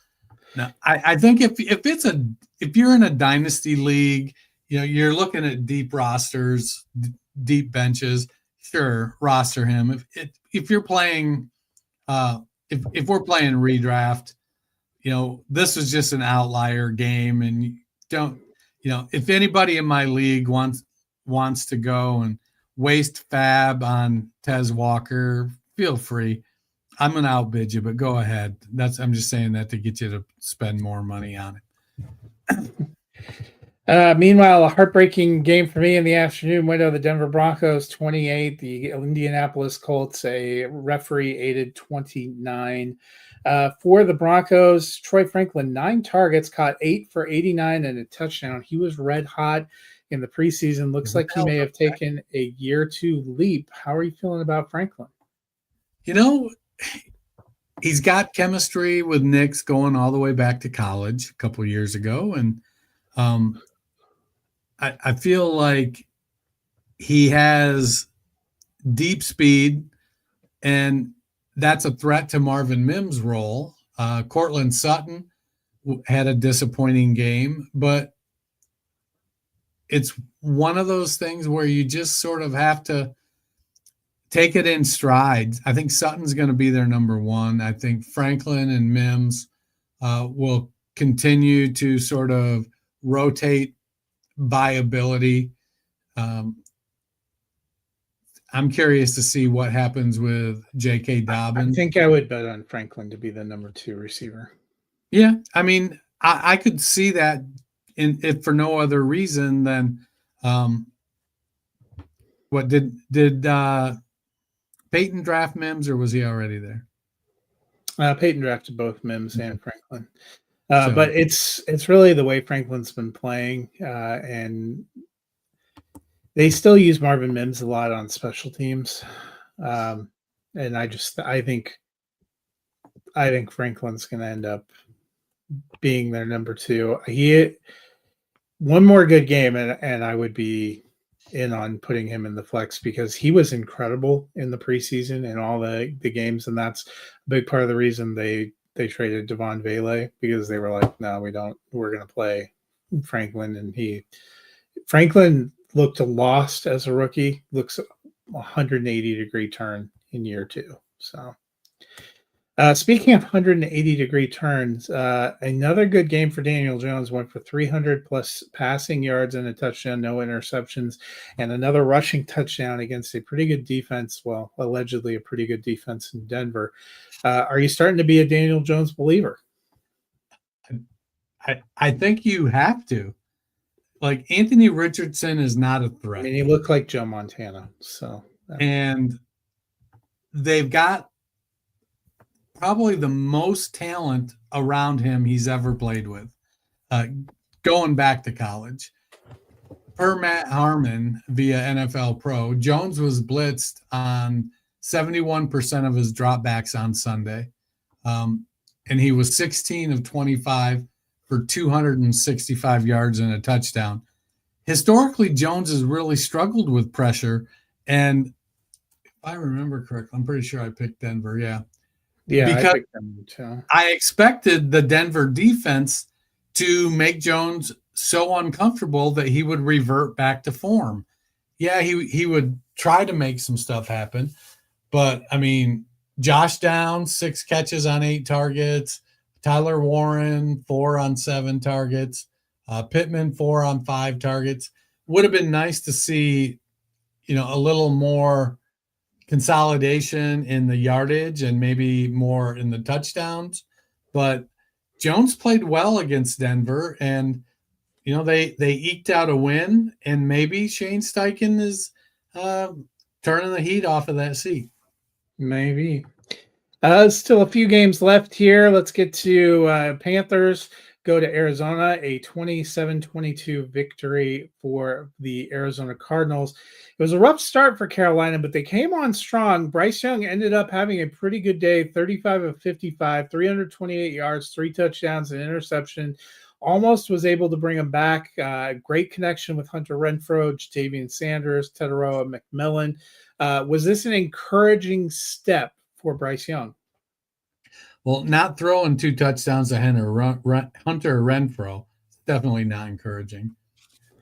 Now, I think if you're in a dynasty league, you're looking at deep rosters, deep benches. Sure, roster him. If you're playing, if we're playing redraft, this was just an outlier game, and you don't, if anybody in my league wants to go and waste fab on Tez Walker, feel free. I'm going to outbid you, but go ahead. I'm just saying that to get you to spend more money on it. Meanwhile, a heartbreaking game for me in the afternoon. Went to the Denver Broncos 28, the Indianapolis Colts, a referee-aided 29. For the Broncos, Troy Franklin, 9 targets, caught 8 for 89 and a touchdown. He was red hot in the preseason. Looks like he may have taken a year 2 leap. How are you feeling about Franklin? He's got chemistry with Nix going all the way back to college a couple of years ago. And I feel like he has deep speed, and that's a threat to Marvin Mims' role. Cortland Sutton had a disappointing game, but it's one of those things where you just sort of have to take it in strides. I think Sutton's going to be their number 1. I think Franklin and Mims will continue to sort of rotate by ability. I'm curious to see what happens with J.K. Dobbins. I think I would bet on Franklin to be the number 2 receiver. Yeah, I mean, I could see that if for no other reason than what did Peyton draft Mims, or was he already there? Peyton drafted both Mims and Franklin. But it's really the way Franklin's been playing, and they still use Marvin Mims a lot on special teams. And I think Franklin's going to end up being their number 2. He one more good game, and I would be in on putting him in the flex because he was incredible in the preseason and all the games, and that's a big part of the reason they traded Devon Vele, because they were like, no, we're going to play Franklin. And Franklin looked lost as a rookie, looks 180-degree turn in year 2. So, speaking of 180-degree turns, another good game for Daniel Jones. Went for 300 plus passing yards and a touchdown, no interceptions, and another rushing touchdown against a pretty good defense. Well, allegedly a pretty good defense in Denver. Are you starting to be a Daniel Jones believer? I think you have to. Like, Anthony Richardson is not a I threat. mean, he looked like Joe Montana. So, And they've got probably the most talent around him he's ever played with, going back to college. Per Matt Harmon via NFL Pro, Jones was blitzed on 71% of his dropbacks on Sunday. And he was 16 of 25 for 265 yards and a touchdown. Historically, Jones has really struggled with pressure. And if I remember correctly, I'm pretty sure I picked Denver. Yeah. yeah, Because I picked them too. I expected the Denver defense to make Jones so uncomfortable that he would revert back to form. Yeah, he would try to make some stuff happen. But, I mean, Josh Downs, 6 catches on 8 targets. Tyler Warren, 4 on 7 targets. Pittman, 4 on 5 targets. Would have been nice to see, a little more consolidation in the yardage and maybe more in the touchdowns. But Jones played well against Denver, and, they eked out a win, and maybe Shane Steichen is turning the heat off of that seat. Maybe. Still a few games left here. Let's get to Panthers go to Arizona, a 27-22 victory for the Arizona Cardinals. It was a rough start for Carolina, but they came on strong. Bryce Young ended up having a pretty good day, 35 of 55, 328 yards, 3 touchdowns, an interception. Almost was able to bring him back. Great connection with Hunter Renfrow, Jatavian Sanders, Teteroa McMillan. Was this an encouraging step for Bryce Young? Well, not throwing 2 touchdowns to Hunter Renfrow, definitely not encouraging.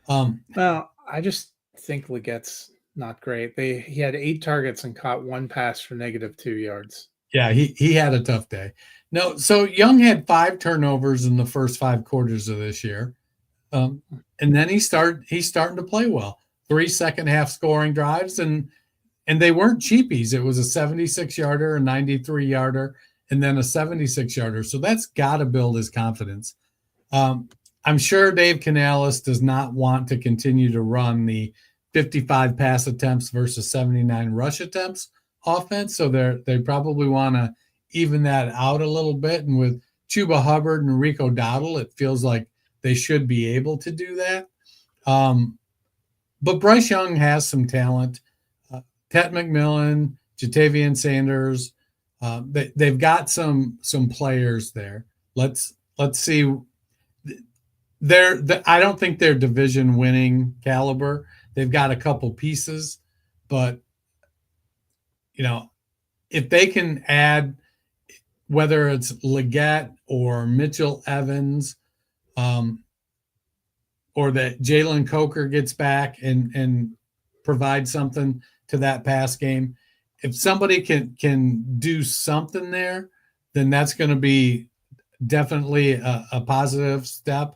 Well, I just think Leggette's not great. He had 8 targets and caught 1 pass for -2 yards. Yeah, he had a tough day. No, so Young had 5 turnovers in the first 5 quarters of this year. And then he's starting to play well. 3 second-half scoring drives, and they weren't cheapies. It was a 76-yarder, a 93-yarder, and then a 76-yarder. So that's got to build his confidence. I'm sure Dave Canales does not want to continue to run the 55 pass attempts versus 79 rush attempts offense. So they probably want to even that out a little bit. And with Chuba Hubbard and Rico Dowdle, it feels like they should be able to do that. But Bryce Young has some talent. Tet McMillan, Jatavian Sanders, they've got some players there. Let's see. I don't think they're division winning caliber. They've got a couple pieces, but if they can add, whether it's Leggett or Mitchell Evans, or that Jalen Coker gets back and provide something to that pass game. If somebody can do something there, then that's going to be definitely a positive step.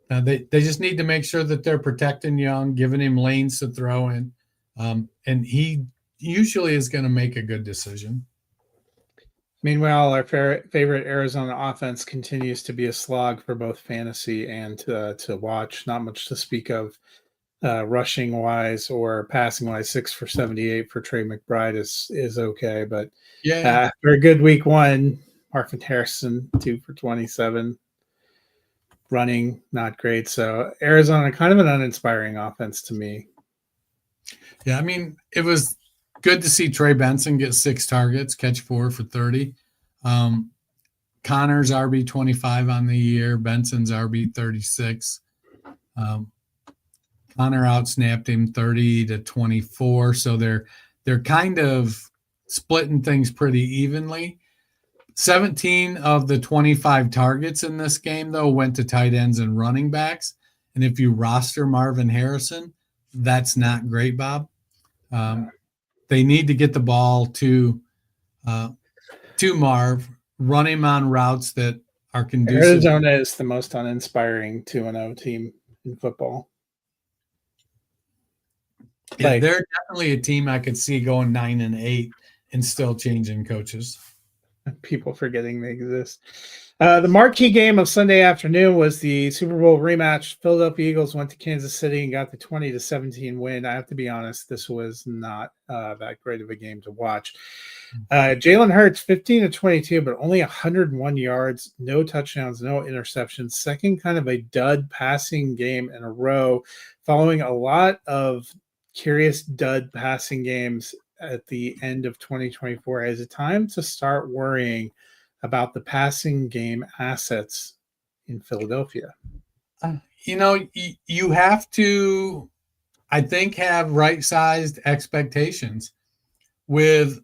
They just need to make sure that they're protecting Young, giving him lanes to throw in, and he usually is going to make a good decision. Meanwhile, our favorite Arizona offense continues to be a slog for both fantasy and to watch. Not much to speak of rushing wise or passing wise. 6 for 78 for Trey McBride is okay, but for a good week 1, Marvin Harrison 2 for 27. Running not great. So Arizona, kind of an uninspiring offense to me. Yeah, I mean, it was good to see Trey Benson get 6 targets, catch 4 for 30. Connor's RB 25 on the year. Benson's RB 36. Connor outsnapped him 30-24. So they're kind of splitting things pretty evenly. 17 of the 25 targets in this game, though, went to tight ends and running backs. And if you roster Marvin Harrison, that's not great, Bob. They need to get the ball to to Marv, run him on routes that are conducive. Arizona is the most uninspiring 2-0 team in football. Yeah, they're definitely a team I could see going 9-8 and still changing coaches. People forgetting they exist. The marquee game of Sunday afternoon was the Super Bowl rematch. Philadelphia Eagles went to Kansas City and got the 20-17 win. I have to be honest, this was not that great of a game to watch. Jalen Hurts, 15-22, but only 101 yards, no touchdowns, no interceptions. Second kind of a dud passing game in a row, following a lot of curious dud passing games at the end of 2024. Is it time to start worrying about the passing game assets in Philadelphia? You have to, I think, have right-sized expectations. With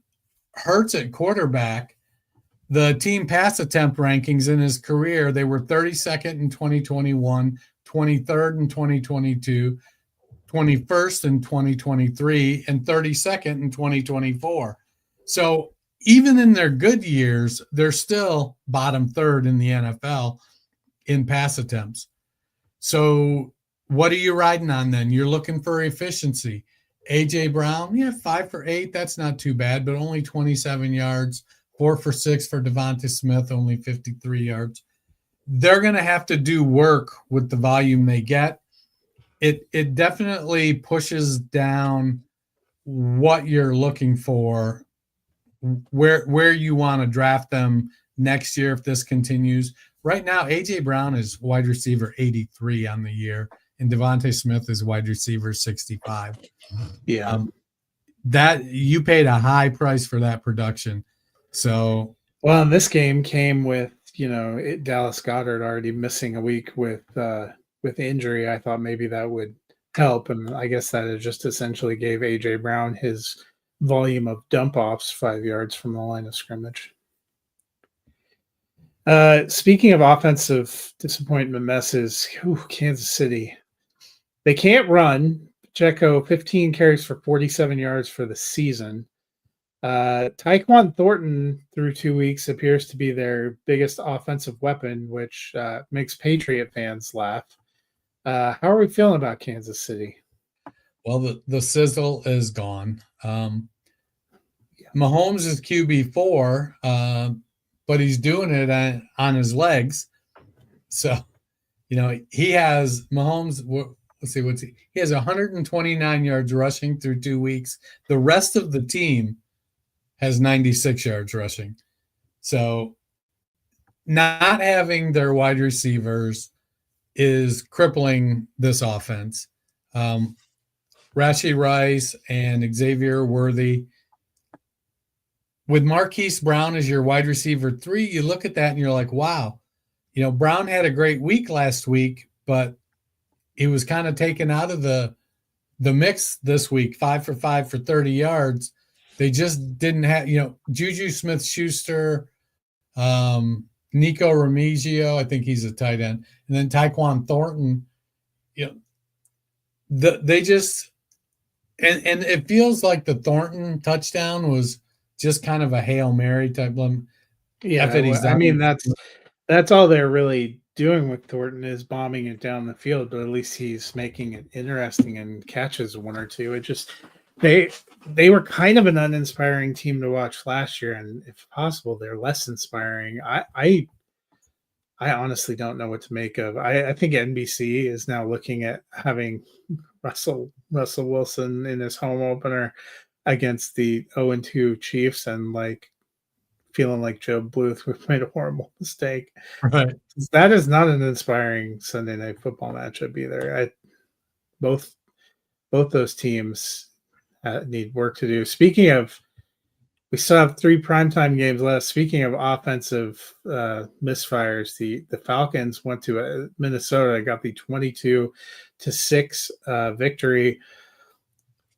Hurts at quarterback, the team pass attempt rankings in his career, they were 32nd in 2021, 23rd in 2022, 21st in 2023, and 32nd in 2024. So even in their good years, they're still bottom third in the NFL in pass attempts. So what are you riding on then? You're looking for efficiency. A.J. Brown, 5 for 8. That's not too bad, but only 27 yards. 4 for 6 for Devonta Smith, only 53 yards. They're going to have to do work with the volume they get. It definitely pushes down what you're looking for, where you want to draft them next year if this continues. Right now, A.J. Brown is wide receiver 83 on the year, and Devonta Smith is wide receiver 65. Yeah. That you paid a high price for that production. So, well, and this game came with, Dallas Goedert already missing a week with injury. I thought maybe that would help, and I guess that it just essentially gave A.J. Brown his volume of dump offs 5 yards from the line of scrimmage. Speaking of offensive disappointment messes, Kansas City. They can't run. Pacheco, 15 carries for 47 yards for the season. Tyquan Thornton, through 2 weeks, appears to be their biggest offensive weapon, which makes Patriot fans laugh. How are we feeling about Kansas City? Well, the sizzle is gone. Mahomes is QB4, but he's doing it on his legs. So, he has Mahomes. Let's see, he has 129 yards rushing through 2 weeks. The rest of the team has 96 yards rushing. So not having their wide receivers is crippling this offense. Rashee Rice and Xavier Worthy. With Marquise Brown as your wide receiver 3, you look at that and you're like, wow. Brown had a great week last week, but he was kind of taken out of the mix this week, 5 for 5 for 30 yards. They just didn't have, Juju Smith-Schuster, Nico Remigio, I think he's a tight end, and then Tyquan Thornton. They just and it feels like the Thornton touchdown was just kind of a Hail Mary type of. Yeah, I mean that's all they're really doing with Thornton is bombing it down the field, but at least he's making it interesting and catches one or two. It just they were kind of an uninspiring team to watch last year, and if possible, they're less inspiring. I honestly don't know what to make of. I think NBC is now looking at having Russell Wilson in his home opener against the 0-2 Chiefs and feeling like Joe Bluth made a horrible mistake. Right. That is not an inspiring Sunday Night Football matchup either. Both those teams need work to do. Speaking of, we still have 3 primetime games left. Speaking of offensive misfires, the Falcons went to Minnesota, got the 22-6 victory.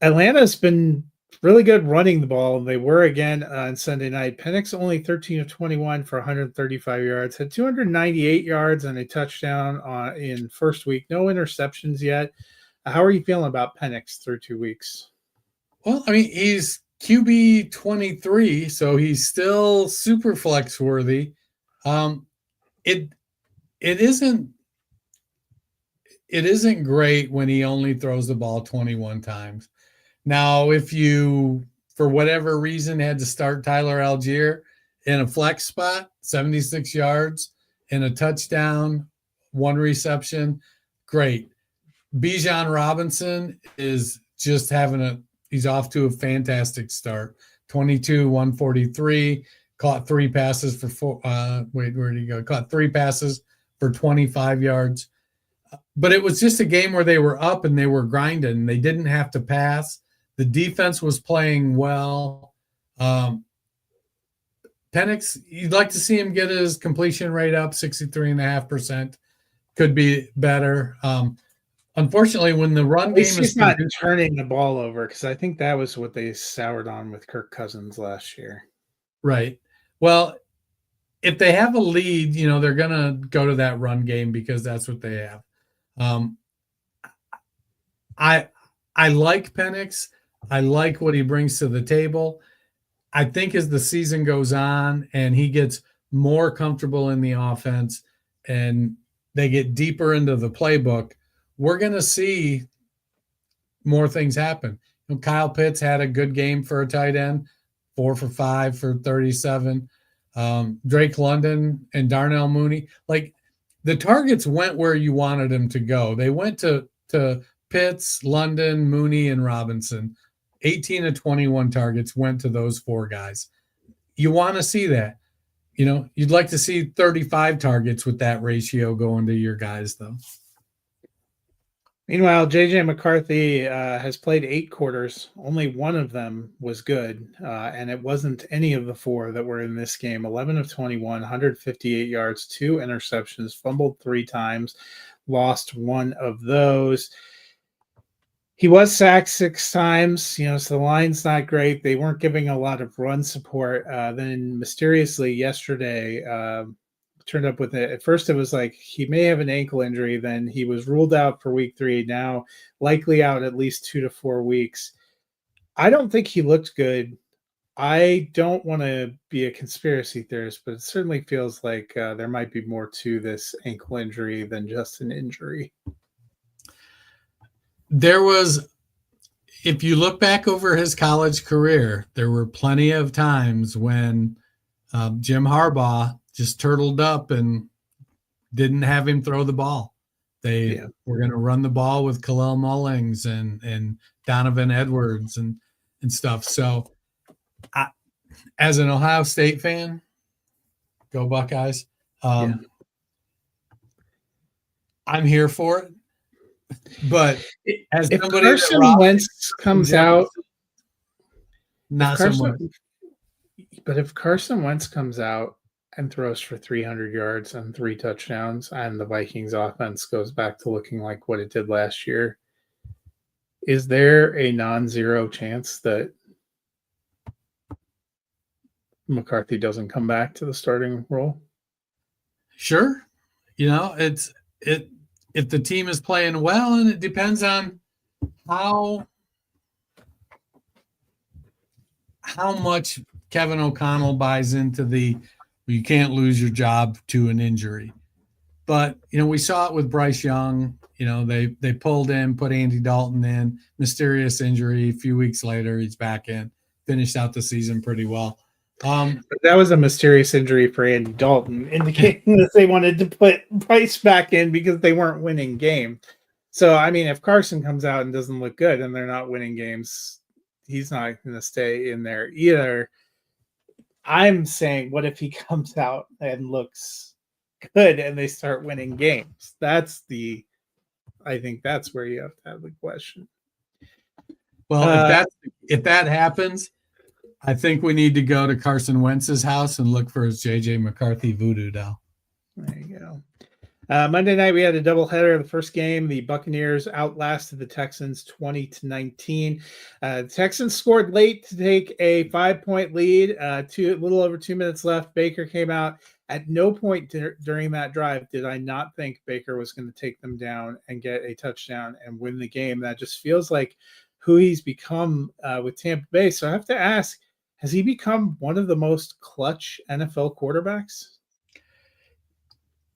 Atlanta's been really good running the ball. They were again on Sunday night. Penix only 13 of 21 for 135 yards, had 298 yards and a touchdown in first week. No interceptions yet. How are you feeling about Penix through 2 weeks? Well, I mean, he's QB 23, so he's still super flex worthy. It isn't great when he only throws the ball 21 times. Now, if you, for whatever reason, had to start Tyler Algier in a flex spot, 76 yards and a touchdown, 1 reception, great. Bijan Robinson is just he's off to a fantastic start. 22, 143, caught 3 passes for where did he go? Caught 3 passes for 25 yards. But it was just a game where they were up and they were grinding. They didn't have to pass. The defense was playing well. Penix, you'd like to see him get his completion rate up, 63.5%. Could be better. Unfortunately, when the run game is not turning the ball over, because I think that was what they soured on with Kirk Cousins last year. Right. Well, if they have a lead, they're going to go to that run game because that's what they have. I like Penix. I like what he brings to the table. I think as the season goes on and he gets more comfortable in the offense and they get deeper into the playbook, we're going to see more things happen. Kyle Pitts had a good game for a tight end, 4 for 5 for 37. Drake London and Darnell Mooney, like the targets went where you wanted them to go. They went to Pitts, London, Mooney, and Robinson. 18 of 21 targets went to those 4 guys. You want to see that. You'd like to see 35 targets with that ratio going to your guys, though. Meanwhile, J.J. McCarthy has played 8 quarters. Only 1 of them was good, and it wasn't any of the 4 that were in this game. 11 of 21, 158 yards, 2 interceptions, fumbled 3 times, lost 1 of those. He was sacked 6 times, so the line's not great. They weren't giving a lot of run support. Then mysteriously yesterday, turned up with it. At first it was like he may have an ankle injury. Then he was ruled out for week 3. Now likely out at least 2 to 4 weeks. I don't think he looked good. I don't want to be a conspiracy theorist, but it certainly feels like there might be more to this ankle injury than just an injury. There was, if you look back over his college career, there were plenty of times when Jim Harbaugh just turtled up and didn't have him throw the ball. They were going to run the ball with Khalil Mullings and Donovan Edwards and stuff. So as an Ohio State fan, go Buckeyes. I'm here for it. But as if somebody Carson Wentz comes out, not so much. But if Carson Wentz comes out and throws for 300 yards and 3 touchdowns, and the Vikings offense goes back to looking like what it did last year, is there a non-zero chance that McCarthy doesn't come back to the starting role? Sure. If the team is playing well, and it depends on how much Kevin O'Connell buys into you can't lose your job to an injury. But, we saw it with Bryce Young. They pulled in, put Andy Dalton in, mysterious injury. A few weeks later, he's back in, finished out the season pretty well. But that was a mysterious injury for Andy Dalton, indicating that they wanted to put Bryce back in because they weren't winning games. So, if Carson comes out and doesn't look good and they're not winning games, he's not going to stay in there either. I'm saying, what if he comes out and looks good and they start winning games? I think that's where you have to have the question. Well, if that happens, I think we need to go to Carson Wentz's house and look for his J.J. McCarthy voodoo doll. There you go. Monday night, we had a doubleheader. The first game, the Buccaneers outlasted the Texans 20-19. The Texans scored late to take a 5-point lead. A little over 2 minutes left. Baker came out. At no point during that drive did I not think Baker was going to take them down and get a touchdown and win the game. That just feels like who he's become with Tampa Bay. So I have to ask, has he become one of the most clutch NFL quarterbacks?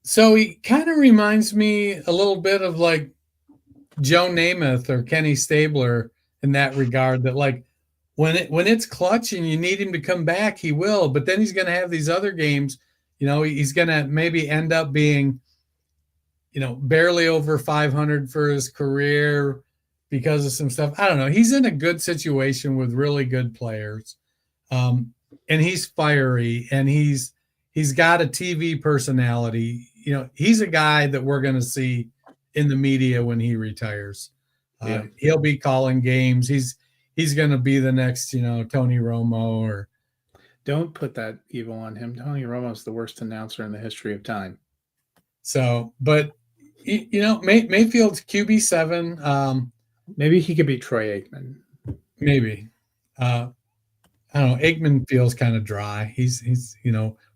So he kind of reminds me a little bit of like Joe Namath or Kenny Stabler in that regard, that like when it's clutch and you need him to come back, he will, but then he's going to have these other games, he's going to maybe end up being, barely over 500 for his career because of some stuff. I don't know. He's in a good situation with really good players. And he's fiery, and he's got a TV personality. He's a guy that we're going to see in the media when he retires. He'll be calling games. He's going to be the next, Tony Romo. Or don't put that evil on him. Tony Romo's the worst announcer in the history of time. So, but Mayfield's QB7. Maybe he could be Troy Aikman. Maybe. I don't know. Aikman feels kind of dry. He's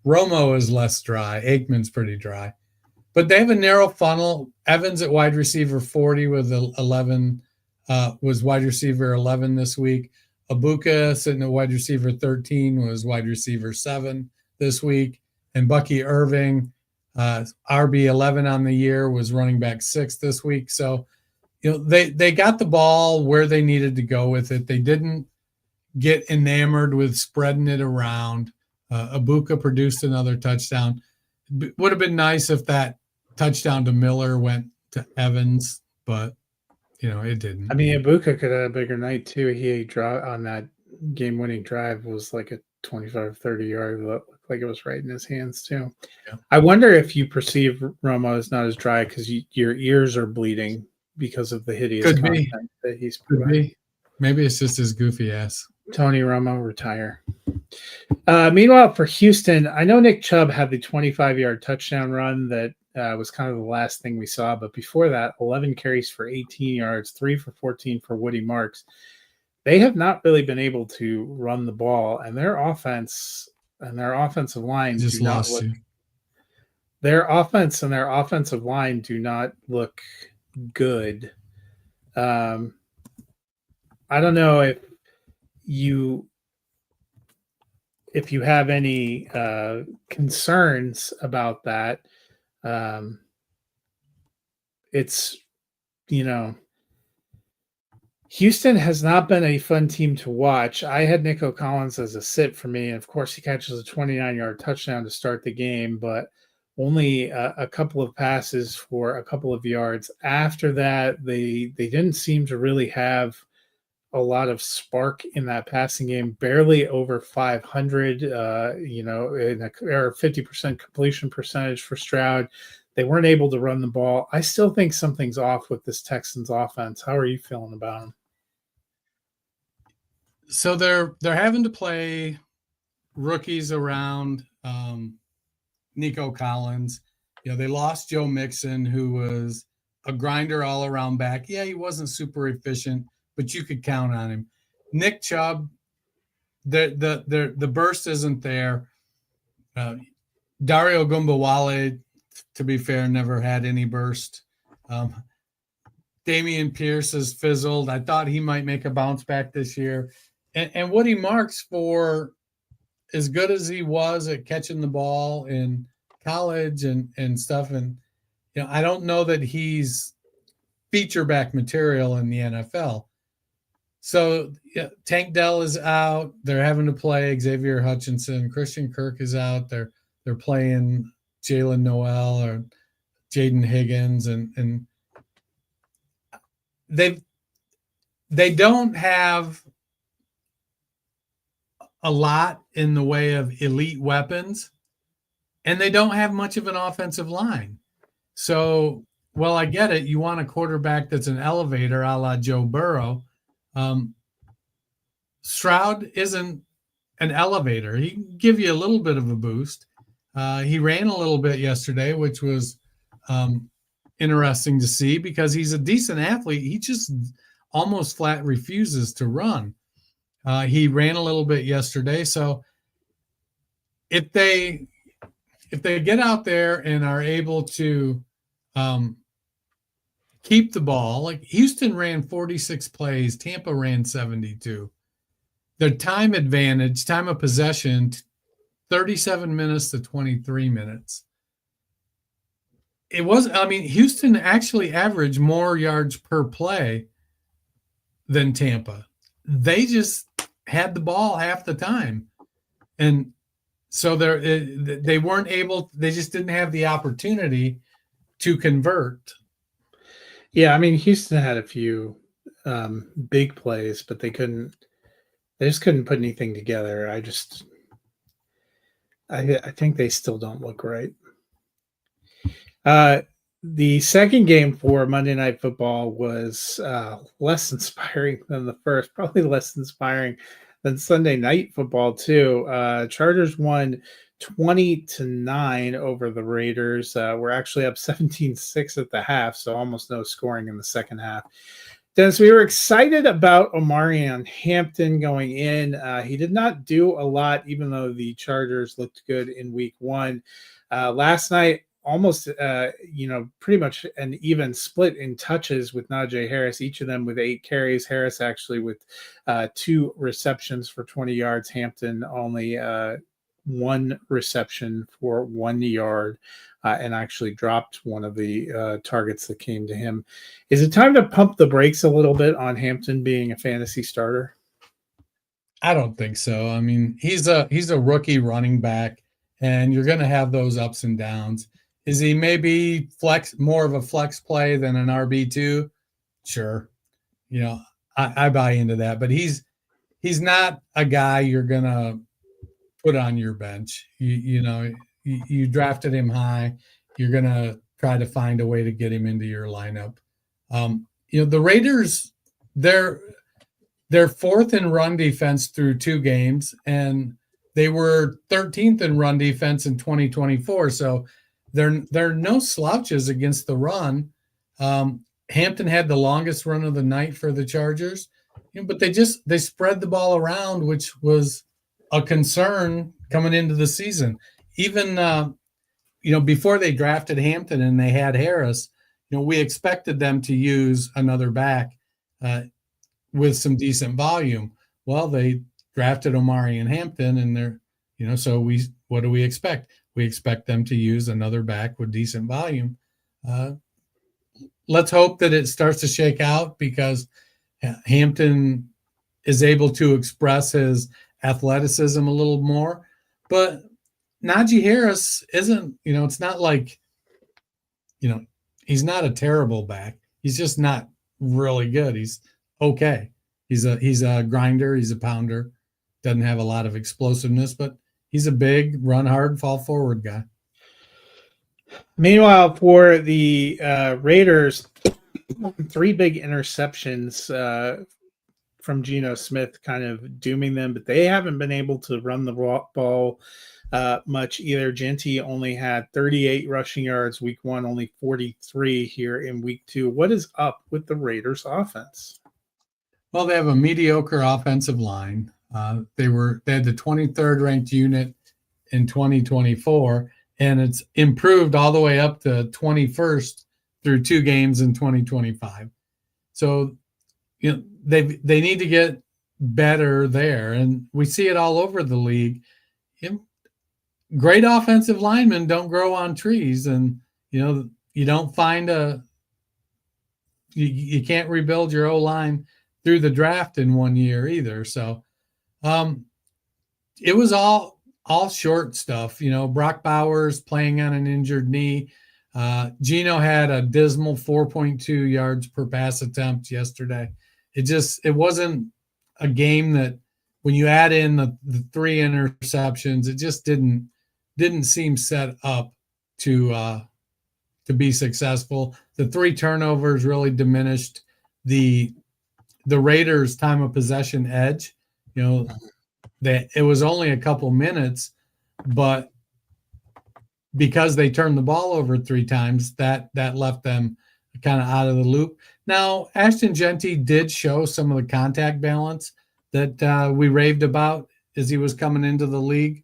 Romo is less dry. Aikman's pretty dry. But they have a narrow funnel. Evans at wide receiver 40 with 11 was wide receiver 11 this week. Abuka sitting at wide receiver 13 was wide receiver 7 this week. And Bucky Irving, RB 11 on the year, was running back 6 this week. So, they got the ball where they needed to go with it. They didn't get enamored with spreading it around. Abuka produced another touchdown. Would have been nice if that touchdown to Miller went to Evans, but it didn't. I mean, Abuka could have a bigger night too. He draw on that game-winning drive was like a 25, 30 yard. Looked like it was right in his hands too. Yeah. I wonder if you perceive Romo as not as dry because your ears are bleeding because of the hideous content that he's providing. Maybe it's just his goofy ass. Tony Romo, retire. Meanwhile, for Houston, I know Nick Chubb had the 25-yard touchdown run that was kind of the last thing we saw. But before that, 11 carries for 18 yards, 3 for 14 for Woody Marks. They have not really been able to run the ball, and their offense and their offensive line just lost you. Their offense and their offensive line do not look good. I don't know if you have any concerns about that. It's, Houston has not been a fun team to watch. I had Nico Collins as a sit for me. And of course, he catches a 29-yard touchdown to start the game, but only a couple of passes for a couple of yards. After that, they didn't seem to really have a lot of spark in that passing game, barely over 500, in or 50% completion percentage for Stroud. They weren't able to run the ball. I still think something's off with this Texans offense. How are you feeling about them? So they're having to play rookies around Nico Collins. They lost Joe Mixon, who was a grinder all around back. Yeah, he wasn't super efficient, but you could count on him. Nick Chubb, the burst isn't there. Dario Gumbawale, to be fair, never had any burst. Damian Pierce has fizzled. I thought he might make a bounce back this year. And Woody Marks, for as good as he was at catching the ball in college and stuff, and I don't know that he's feature back material in the NFL. So Tank Dell is out. They're having to play Xavier Hutchinson. Christian Kirk is out. They're playing Jalen Noel or Jaden Higgins, and they don't have a lot in the way of elite weapons, and they don't have much of an offensive line. So, well, I get it. You want a quarterback that's an elevator, a la Joe Burrow. Stroud isn't an elevator. He can give you a little bit of a boost. He ran a little bit yesterday, which was interesting to see because he's a decent athlete. He just almost flat refuses to run. He ran a little bit yesterday. So if they get out there and are able to keep the ball. Like Houston ran 46 plays, Tampa ran 72. Their time advantage, time of possession, 37 minutes to 23 minutes. Houston actually averaged more yards per play than Tampa. They just had the ball half the time. And so they weren't able, they just didn't have the opportunity to convert. Yeah, I mean, Houston had a few big plays, but they just couldn't put anything together. I think they still don't look right. The second game for Monday Night Football was less inspiring than the first, probably less inspiring than Sunday Night Football too. Chargers won 20-9 over the Raiders. We're actually up 17-6 at the half, so almost no scoring in the second half. Dennis, we were excited about Omarion Hampton going in. He did not do a lot, even though the Chargers looked good in week one. Last night, almost, pretty much an even split in touches with Najee Harris, each of them with 8 carries. Harris actually with 2 receptions for 20 yards. Hampton only 1 reception for 1 yard. And actually dropped one of the targets that came to him. Is it time to pump the brakes a little bit on Hampton being a fantasy starter? I don't think so. I mean, he's a rookie running back, and you're going to have those ups and downs. Is he maybe more of a flex play than an RB2? Sure. I buy into that, but he's not a guy you're going to put on your bench. You drafted him high. You're going to try to find a way to get him into your lineup. The Raiders, they're 4th in run defense through 2 games, and they were 13th in run defense in 2024. So they're no slouches against the run. Hampton had the longest run of the night for the Chargers, but they spread the ball around, which was a concern coming into the season. Even before they drafted Hampton and they had Harris, we expected them to use another back with some decent volume. Well, they drafted Omarion Hampton, and what do we expect? We expect them to use another back with decent volume. Let's hope that it starts to shake out, because Hampton is able to express his athleticism a little more. But Najee Harris isn't, it's not like, he's not a terrible back. He's just not really good. He's okay. He's a grinder. He's a pounder. Doesn't have a lot of explosiveness, but he's a big, run hard, fall forward guy. Meanwhile, for the Raiders, 3 big interceptions from Geno Smith, kind of dooming them, but they haven't been able to run the ball much either. Genty only had 38 rushing yards week 1, only 43 here in week 2. What is up with the Raiders offense? Well, they have a mediocre offensive line. They had the 23rd ranked unit in 2024, and it's improved all the way up to 21st through 2 games in 2025. So, they need to get better there, and we see it all over the league. Great offensive linemen don't grow on trees, and you don't find you can't rebuild your O-line through the draft in 1 year either. So it was all short stuff. Brock Bowers playing on an injured knee. Geno had a dismal 4.2 yards per pass attempt yesterday. It wasn't a game that, when you add in the 3 interceptions, it just didn't seem set up to be successful. The 3 turnovers really diminished the Raiders' time of possession edge. It was only a couple minutes, but because they turned the ball over 3 times, that left them kind of out of the loop. Now, Ashton Genty did show some of the contact balance that we raved about as he was coming into the league.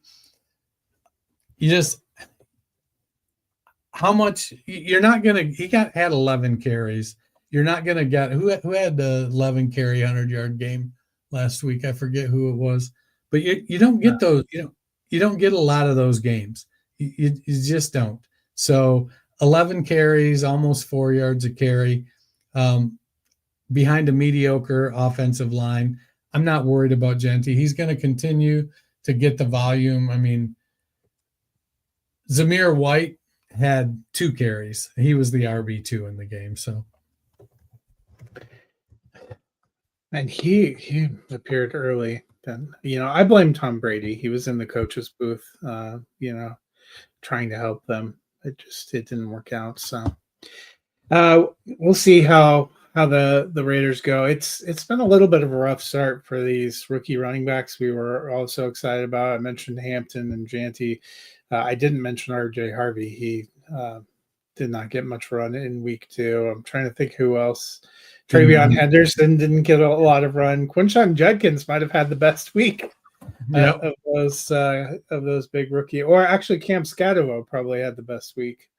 How much you're not going to, had 11 carries. You're not going to get who had the 11 carry 100-yard game last week. I forget who it was, but you don't get those. You don't get a lot of those games. You just don't. So 11 carries, almost 4 yards a carry, behind a mediocre offensive line. I'm not worried about Genty. He's going to continue to get the volume. I mean, Zamir White had 2 carries. He was the RB2 in the game. So, and he appeared early. Then I blame Tom Brady. He was in the coach's booth, trying to help them. It didn't work out. So we'll see how the Raiders go. It's been a little bit of a rough start for these rookie running backs we were all so excited about. I mentioned Hampton and Genty. I didn't mention RJ Harvey. He did not get much run in week 2. I'm trying to think who else. Travion Henderson didn't get a lot of run. Quinshon Judkins might have had the best week of those big rookie. Or actually, Cam Scatterbo probably had the best week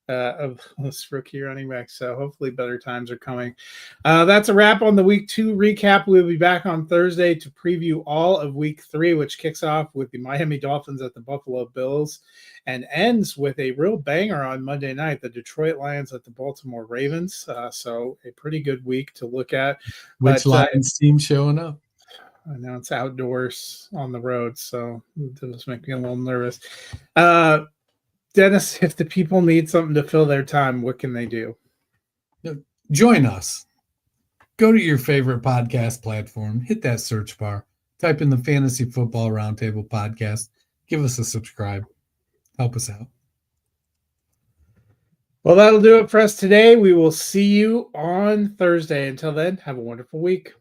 of those rookie running backs. So hopefully better times are coming. That's a wrap on the week 2 recap. We'll be back on Thursday to preview all of week 3, which kicks off with the Miami Dolphins at the Buffalo Bills and ends with a real banger on Monday night, the Detroit Lions at the Baltimore Ravens. So a pretty good week to look at. Which Lions team showing up? I know it's outdoors on the road, so it does make me a little nervous. Dennis, if the people need something to fill their time, what can they do? Join us. Go to your favorite podcast platform, hit that search bar, type in the Fantasy Football Roundtable podcast, give us a subscribe. Help us out. Well, that'll do it for us today. We will see you on Thursday. Until then, have a wonderful week.